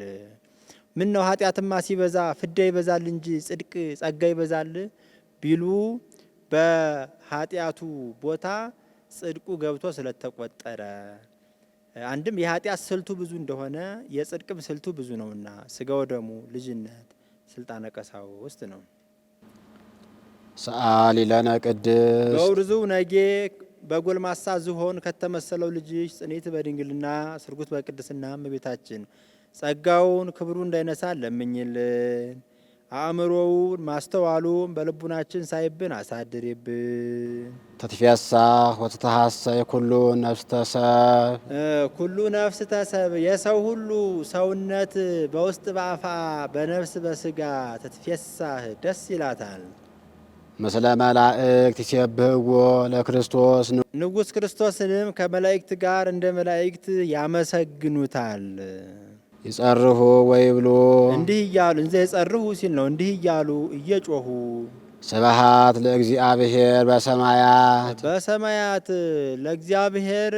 ምን ነው ኃጢአትማ ሲበዛ ፍዳ ይበዛል እንጂ ጽድቅ ጸጋ ይበዛል ቢሉ በኃጢአቱ ቦታ ጽድቁ ገብቶ ስለተቆጠረ አንድም የኃጢአት ስልቱ ብዙ እንደሆነ የጽድቅም ስልቱ ብዙ ነውና ስጋው ደሙ ልጅነት ስልጣነ ቀሳውስት ነው። ሰአሊ ለነ ቅድስት በውርዙ ነጌ በጎልማሳ ዝሆን ከተመሰለው ልጅሽ ጽኔት በድንግልና ስርጉት በቅድስና እመቤታችን ጸጋውን ክብሩ እንዳይነሳ ለምኝልን። አእምሮውን ማስተዋሉን በልቡናችን ሳይብን አሳድሪብን። ተትፊያሳ ወተተሐሰይ ኩሉ ነፍስ ተሰብ ኩሉ ነፍስ ተሰብ የሰው ሁሉ ሰውነት በውስጥ በአፋ በነፍስ በስጋ ተትፌሳህ ደስ ይላታል። ምስለ መላእክት ይሴብህዎ ለክርስቶስ ንጉሥ ክርስቶስንም ከመላእክት ጋር እንደ መላእክት ያመሰግኑታል። ይጸርሁ ወይብሉ እንዲህ እያሉ እንዘ ይጸርሁ ሲል ነው። እንዲህ እያሉ እየጮሁ ስብሐት ለእግዚአብሔር በሰማያት ለእግዚአብሔር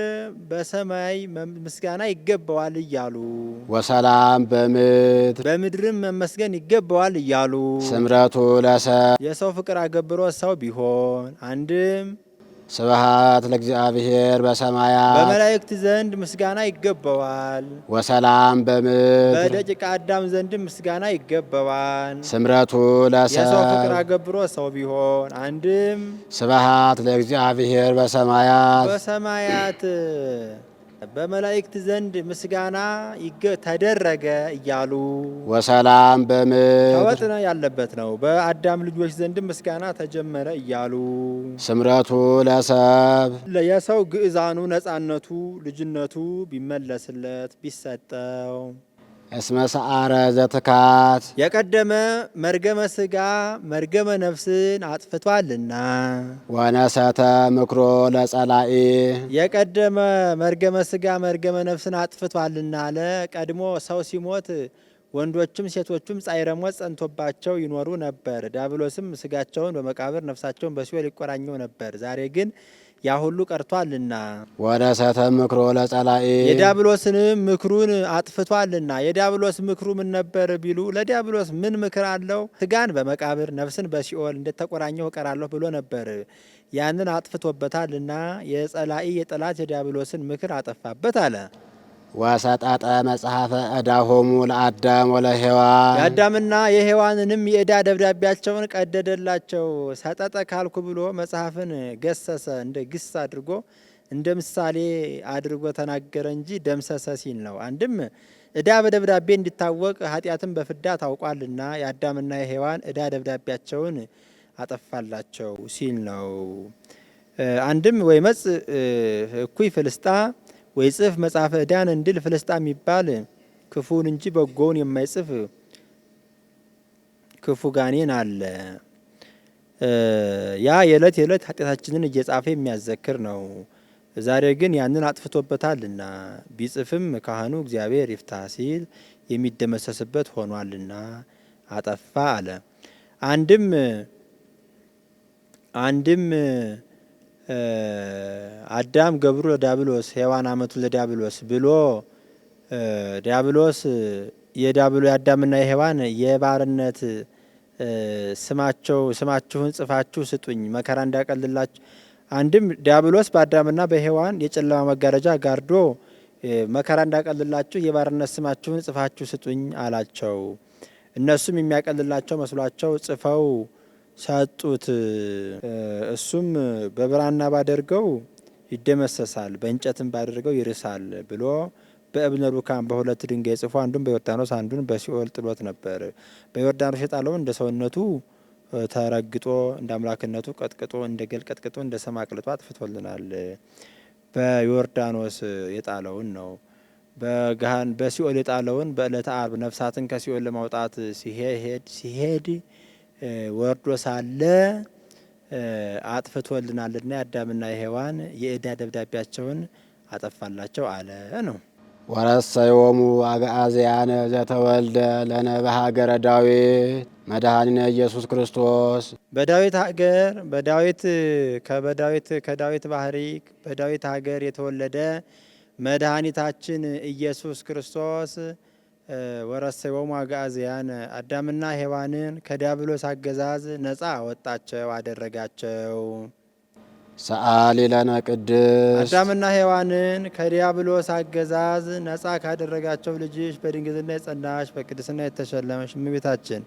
በሰማይ ምስጋና ይገባዋል እያሉ ወሰላም በምድርም መመስገን ይገባዋል እያሉ ስምረቱ ለሰብ የሰው ፍቅር አገብሮ ሰው ቢሆን አንድም ስብሐት ለእግዚአብሔር በሰማያት በመላእክት ዘንድ ምስጋና ይገባዋል። ወሰላም በደቂቀ አዳም ዘንድ ምስጋና ይገባዋል። ስምረቱ ለሰብ የሰው ፍቅር አገብሮ ሰው ቢሆን አንድም ስብሐት ለእግዚአብሔር በሰማያት በመላእክት ዘንድ ምስጋና ተደረገ እያሉ ወሰላም ተወጥነ ያለበት ነው። በአዳም ልጆች ዘንድ ምስጋና ተጀመረ እያሉ ስምረቱ ለሰብ የሰው ግዕዛኑ ነጻነቱ ልጅነቱ ቢመለስለት ቢሰጠው እስመ ሰዓረ ዘትካት የቀደመ መርገመ ስጋ መርገመ ነፍስን አጥፍቷልና ወነሰተ ምክሮ ለጸላኢ የቀደመ መርገመ ስጋ መርገመ ነፍስን አጥፍቷልና አለ። ቀድሞ ሰው ሲሞት ወንዶችም ሴቶችም ጻዕረ ሞት ጸንቶባቸው ይኖሩ ነበር። ዲያብሎስም ስጋቸውን በመቃብር ነፍሳቸውን በሲኦል ይቆራኘው ነበር። ዛሬ ግን ያ ሁሉ ቀርቷልና ወነሰተ ምክሮ ለጸላኢ የዲያብሎስንም ምክሩን አጥፍቷልና። የዲያብሎስ ምክሩ ምን ነበር ቢሉ ለዲያብሎስ ምን ምክር አለው? ስጋን በመቃብር ነፍስን በሲኦል እንደተቆራኘው እቀራለሁ ብሎ ነበር። ያንን አጥፍቶበታልና የጸላኢ የጠላት የዲያብሎስን ምክር አጠፋበት አለ። ወሰጠጠ መጽሐፈ ዕዳሆሙ ለአዳም ወለሔዋን የአዳምና የሔዋንንም የዕዳ ደብዳቤያቸውን ቀደደላቸው። ሰጠጠ ካልኩ ብሎ መጽሐፍን ገሰሰ እንደ ግስ አድርጎ እንደ ምሳሌ አድርጎ ተናገረ እንጂ ደምሰሰ ሲል ነው። አንድም ዕዳ በደብዳቤ እንዲታወቅ ኃጢአትን በፍዳ ታውቋልና የአዳምና የሔዋን ዕዳ ደብዳቤያቸውን አጠፋላቸው ሲል ነው። አንድም ወይ መጽ እኩይ ፍልስጣ ወይ ጽፍ መጽሐፈ ዕዳን እንድል ፍልስጣ የሚባል ክፉን እንጂ በጎውን የማይጽፍ ክፉ ጋኔን አለ። ያ የዕለት የዕለት ኃጢአታችንን እየጻፈ የሚያዘክር ነው። ዛሬ ግን ያንን አጥፍቶበታልና ቢጽፍም ካህኑ እግዚአብሔር ይፍታ ሲል የሚደመሰስበት ሆኗልና አጠፋ አለ። አንድም አዳም ገብሩ ለዲያብሎስ ሔዋን አመቱ ለዲያብሎስ ብሎ ዲያብሎስ የአዳምና የሔዋን የባርነት ስማችሁን ጽፋችሁ ስጡኝ መከራ እንዳቀልላችሁ። አንድም ዲያብሎስ በአዳምና በሔዋን የጨለማ መጋረጃ ጋርዶ መከራ እንዳቀልላችሁ የባርነት ስማችሁን ጽፋችሁ ስጡኝ አላቸው። እነሱም የሚያቀልላቸው መስሏቸው ጽፈው ሰጡት። እሱም በብራና ባደርገው ይደመሰሳል፣ በእንጨትም ባደርገው ይርሳል ብሎ በእብነ ሩካን በሁለት ድንጋይ ጽፎ አንዱን በዮርዳኖስ አንዱን በሲኦል ጥሎት ነበር። በዮርዳኖስ የጣለውን እንደ ሰውነቱ ተረግጦ እንደ አምላክነቱ ቀጥቅጦ እንደ ገል ቀጥቅጦ እንደ ሰም አቅልጦ አጥፍቶልናል። በዮርዳኖስ የጣለውን ነው። በሲኦል የጣለውን በዕለተ አርብ ነፍሳትን ከሲኦል ለማውጣት ሲሄድ ወርዶ ሳለ አጥፍቶልናልና የአዳምና የሔዋን የዕዳ ደብዳቤያቸውን አጠፋላቸው አለ ነው። ወረሰዮሙ አግዓዝያነ ዘተወልደ ለነ በሀገረ ዳዊት መድኃኒነ ኢየሱስ ክርስቶስ። በዳዊት ሀገር ከዳዊት ባህሪ በዳዊት ሀገር የተወለደ መድኃኒታችን ኢየሱስ ክርስቶስ ወረሰዮሙ አግዓዝያነ አዳምና ሔዋንን ከዲያብሎስ አገዛዝ ነፃ አወጣቸው አደረጋቸው። ሰአሊ ለነ ቅድስት አዳምና ሔዋንን ከዲያብሎስ አገዛዝ ነፃ ካደረጋቸው ልጅሽ በድንግልና የጸናሽ በቅድስና የተሸለመሽ እመቤታችን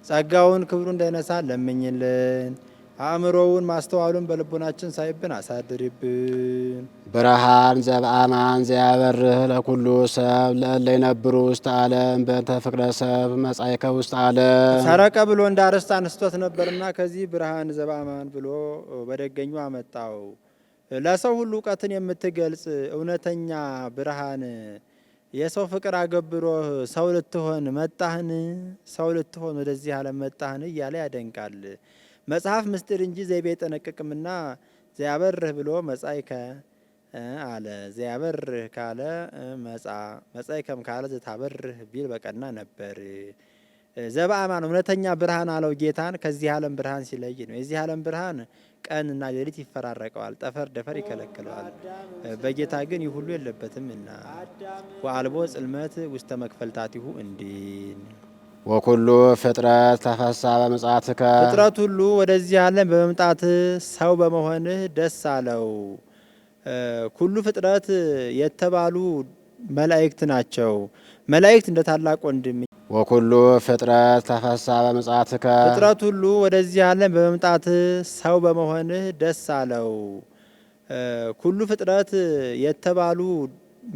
ጸጋውን ክብሩ እንዳይነሳ ለምኝልን። አእምሮውን ማስተዋሉን በልቦናችን ሳይብን አሳድሪብን። ብርሃን ዘበአማን ዘያበርህ ለኩሉ ሰብ ለእለ ይነብሩ ውስተ ዓለም በእንተ ፍቅረ ሰብ መጻእከ ውስተ ዓለም። ሰረቀ ብሎ እንደ አርስት አንስቶት ነበርና ከዚህ ብርሃን ዘበአማን ብሎ በደገኙ አመጣው። ለሰው ሁሉ እውቀትን የምትገልጽ እውነተኛ ብርሃን የሰው ፍቅር አገብሮህ ሰው ልትሆን መጣህን፣ ሰው ልትሆን ወደዚህ ዓለም መጣህን እያለ ያደንቃል። መጽሐፍ ምስጢር እንጂ ዘይቤ አይጠነቅቅምና ዘያበርህ ብሎ መጻእከ አለ። ዘያበርህ ካለ መጻእከም ካለ ዘታበርህ ቢል በቀና ነበር። ዘበአማን እውነተኛ ብርሃን አለው ጌታን ከዚህ ዓለም ብርሃን ሲለይ ነው። የዚህ ዓለም ብርሃን ቀንና ሌሊት ይፈራረቀዋል፣ ጠፈር ደፈር ይከለክለዋል። በጌታ ግን ይህ ሁሉ የለበትምና ወአልቦ ጽልመት ውስተ መክፈልታቲሁ እንዲል ወኩሉ ፍጥረት ተፈሳ በምጽአትከ። ፍጥረት ሁሉ ወደዚህ ዓለም በመምጣት ሰው በመሆንህ ደስ አለው። ኩሉ ፍጥረት የተባሉ መላእክት ናቸው። መላእክት እንደ ታላቅ ወንድም። ወኩሉ ፍጥረት ተፈሳ በምጽአትከ። ፍጥረት ሁሉ ወደዚህ ዓለም በመምጣት ሰው በመሆንህ ደስ አለው። ኩሉ ፍጥረት የተባሉ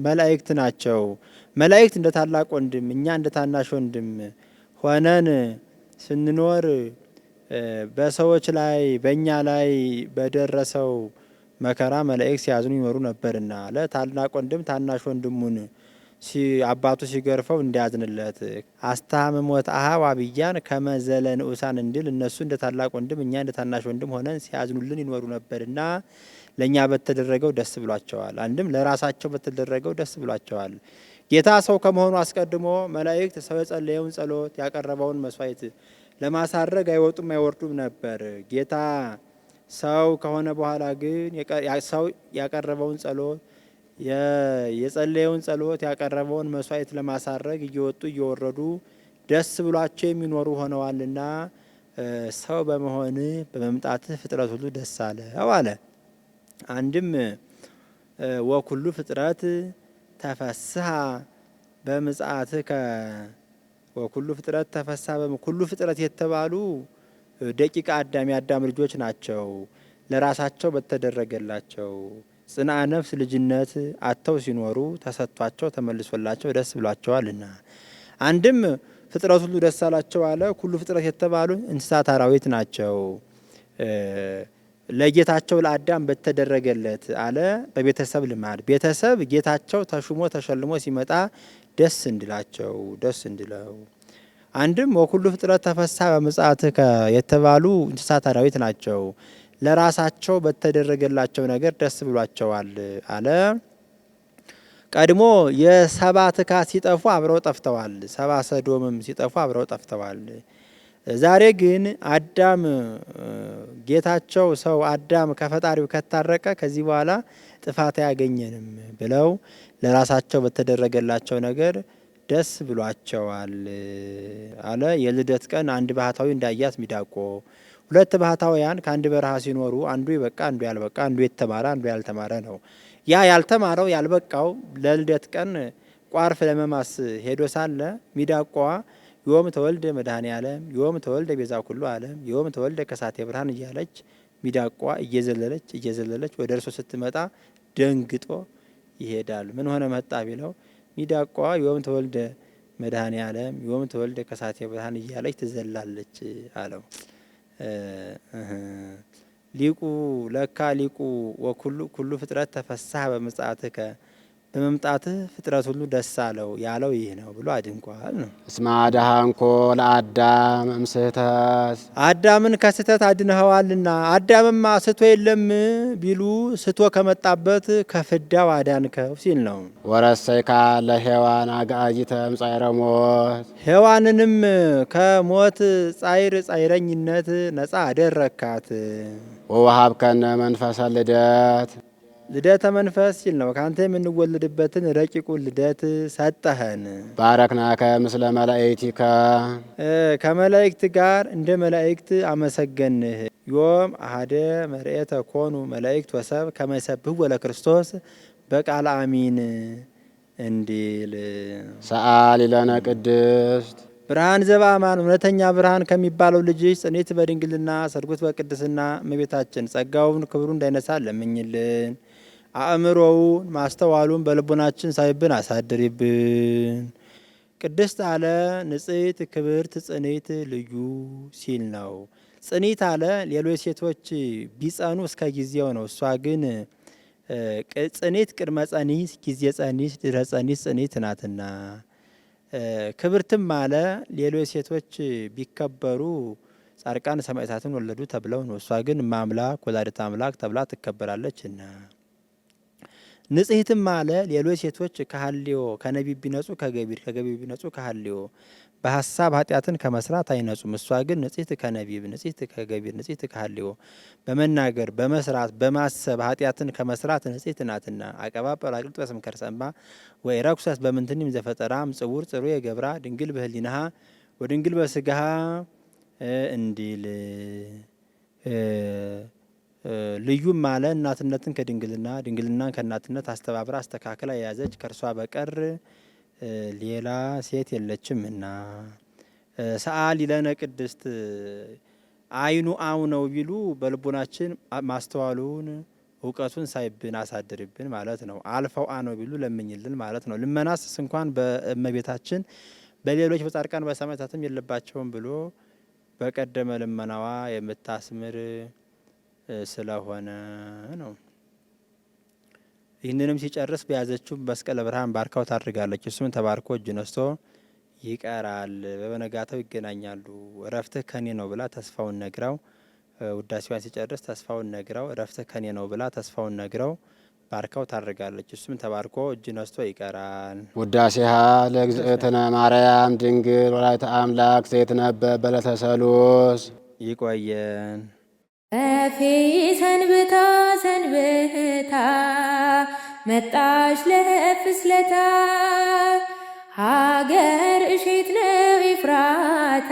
መላእክት ናቸው። መላእክት እንደ ታላቅ ወንድም እኛ እንደ ታናሽ ወንድም ሆነን ስንኖር በሰዎች ላይ በእኛ ላይ በደረሰው መከራ መላእክት ሲያዝኑ ይኖሩ ነበርና ለታላቅ ወንድም ታናሽ ወንድሙን አባቱ ሲገርፈው እንዲያዝንለት አስተሃምሞት አኀው አብያን ከመዘለ ንዑሳን እንድል እነሱ እንደ ታላቅ ወንድም እኛ እንደ ታናሽ ወንድም ሆነን ሲያዝኑልን ይኖሩ ነበርና ለእኛ በተደረገው ደስ ብሏቸዋል። አንድም ለራሳቸው በተደረገው ደስ ብሏቸዋል። ጌታ ሰው ከመሆኑ አስቀድሞ መላእክት ሰው የጸለየውን ጸሎት ያቀረበውን መስዋዕት ለማሳረግ አይወጡም አይወርዱም ነበር። ጌታ ሰው ከሆነ በኋላ ግን ሰው ያቀረበውን ጸሎት የጸለየውን ጸሎት ያቀረበውን መስዋዕት ለማሳረግ እየወጡ እየወረዱ ደስ ብሏቸው የሚኖሩ ሆነዋልና ሰው በመሆን በመምጣትህ ፍጥረት ሁሉ ደስ አለው አለ። አንድም ወኩሉ ፍጥረት ተፈስሐ በምጽአትከ ወኩሉ ፍጥረት ተፈስሐ ኩሉ ፍጥረት የተባሉ ደቂቀ አዳም የአዳም ልጆች ናቸው። ለራሳቸው በተደረገላቸው ጽንዓ ነፍስ ልጅነት አተው ሲኖሩ ተሰጥቷቸው ተመልሶላቸው ደስ ብሏቸዋልና። አንድም ፍጥረት ሁሉ ደስ አላቸው አለ። ሁሉ ፍጥረት የተባሉ እንስሳት አራዊት ናቸው። ለጌታቸው ለአዳም በተደረገለት አለ በቤተሰብ ልማድ ቤተሰብ ጌታቸው ተሹሞ ተሸልሞ ሲመጣ ደስ እንድላቸው ደስ እንድለው። አንድም ወኩሉ ፍጥረት ተፈሳ በምጽአትከ የተባሉ እንስሳት አራዊት ናቸው። ለራሳቸው በተደረገላቸው ነገር ደስ ብሏቸዋል አለ። ቀድሞ የሰባ ትካት ሲጠፉ አብረው ጠፍተዋል። ሰባ ሰዶምም ሲጠፉ አብረው ጠፍተዋል። ዛሬ ግን አዳም ጌታቸው ሰው አዳም ከፈጣሪው ከታረቀ ከዚህ በኋላ ጥፋት አያገኘንም ብለው ለራሳቸው በተደረገላቸው ነገር ደስ ብሏቸዋል አለ። የልደት ቀን አንድ ባህታዊ እንዳያት ሚዳቆ ሁለት ባህታውያን ከአንድ በረሃ ሲኖሩ አንዱ ይበቃ አንዱ ያልበቃ አንዱ የተማረ አንዱ ያልተማረ ነው። ያ ያልተማረው ያልበቃው ለልደት ቀን ቋርፍ ለመማስ ሄዶ ሳለ ሚዳቋዋ ዮም ተወልደ መድኃኔ ዓለም ዮም ተወልደ ቤዛ ኩሉ ዓለም ዮም ተወልደ ከሳቴ ብርሃን እያለች ሚዳቋ እየዘለለች ወደ እርሱ ስትመጣ ደንግጦ ይሄዳል። ምን ሆነ መጣ ቢለው ሚዳቋ ዮም ተወልደ መድኃኔ ዓለም ዮም ተወልደ ከሳቴ ብርሃን እያለች ትዘላለች አለው። ሊቁ ለካ ሊቁ ወኩሉ ፍጥረት ተፈሳህ በምጽአትከ በመምጣትህ ፍጥረት ሁሉ ደስ አለው ያለው ይህ ነው ብሎ አድንቋል ነው። እስመ አድኃንኮ ለአዳም እምስህተት አዳምን ከስህተት አድንኸዋልና። አዳምማ ስቶ የለም ቢሉ ስቶ ከመጣበት ከፍዳው አዳንከው ሲል ነው። ወረሰይካ ለሔዋን አጋእዝተ እምጻዕረ ሞት ሔዋንንም ከሞት ጻይረኝነት ነፃ አደረካት። ወወሀብከነ መንፈሰ ልደት ልደተ መንፈስ ሲል ነው። ካንተ የምንወለድበትን ረቂቁን ልደት ሰጠኸን። ባረክናከ ምስለ መላእክቲከ ከመላእክት ጋር እንደ መላእክት አመሰገንህ። ዮም አሐደ መርኤተ ኮኑ መላእክት ወሰብ ከመ ይሰብሕዎ ለክርስቶስ በቃለ አሚን እንዲል ሰአሊ ለነ ቅድስት ብርሃን ዘበአማን እውነተኛ ብርሃን ከሚባለው ልጅሽ ጽኔት በድንግልና ሰርጉት በቅድስና እመቤታችን ጸጋውን ክብሩ እንዳይነሳ ለምኝልን። አእምሮውን ማስተዋሉን በልቦናችን ሳይብን አሳድሪብን። ቅድስት አለ ንጽሕት ክብርት ጽኔት ልዩ ሲል ነው። ጽኔት አለ ሌሎች ሴቶች ቢጸኑ እስከ ጊዜው ነው። እሷ ግን ጽኔት ቅድመ ጸኒስ ጊዜ ጸኒስ ድረ ጸኒስ ጽኔት ናትና። ክብርትም አለ ሌሎች ሴቶች ቢከበሩ ጻድቃን ሰማዕታትን ወለዱ ተብለው ነው። እሷ ግን ማምላክ ወላዲተ አምላክ ተብላ ትከበራለችና። ንጽሕትም አለ ሌሎች ሴቶች ከሐልዮ ከነቢብ ቢነጹ ከገቢር ከገቢር ቢነጹ ከሐልዮ በሐሳብ ኃጢአትን ከመስራት አይነጹም። እሷ ግን ንጽሕት ከነቢብ ንጽሕት ከገቢር ንጽሕት ከሐልዮ በመናገር በመስራት በማሰብ ኃጢአትን ከመስራት ንጽሕት ናትና። አቀባ ጰራቅሊጦስ እምከርሰ እማ ወኢረኩሰት በምንትኒም ዘፈጠራም ጽውር ጽሩ የገብራ ድንግል በህሊናሃ ወድንግል በስጋሃ እንዲል ልዩም አለ እናትነትን ከድንግልና ድንግልናን ከእናትነት አስተባብራ አስተካክላ የያዘች ከእርሷ በቀር ሌላ ሴት የለችምና። ሰአሊ ለነ ቅድስት አይኑ አው ነው ቢሉ በልቦናችን ማስተዋሉን እውቀቱን ሳይብን አሳድርብን ማለት ነው። አልፈው አ ነው ቢሉ ለምኝልን ማለት ነው። ልመናስስ እንኳን በእመቤታችን በሌሎች በጻድቃን በሰማዕታትም የለባቸውም ብሎ በቀደመ ልመናዋ የምታስምር ስለሆነ ነው። ይህንንም ሲጨርስ በያዘችው መስቀለ ብርሃን ባርካው ታድርጋለች። እሱም ተባርኮ እጅ ነስቶ ይቀራል። በበነጋታው ይገናኛሉ። እረፍትህ ከኔ ነው ብላ ተስፋውን ነግራው ውዳሴዋን ሲጨርስ ተስፋውን ነግራው እረፍትህ ከኔ ነው ብላ ተስፋውን ነግራው ባርካው ታድርጋለች። እሱም ተባርኮ እጅ ነስቶ ይቀራል። ውዳሴሃ ለእግዝእትነ ማርያም ድንግል ወላዲተ አምላክ ዘይትነበብ በዕለተ ሰሉስ። ይቆየን። ሰንብታ ሰንብታ መጣች ለፍስለታ ሀገር እሼት ነው ኤፍራታ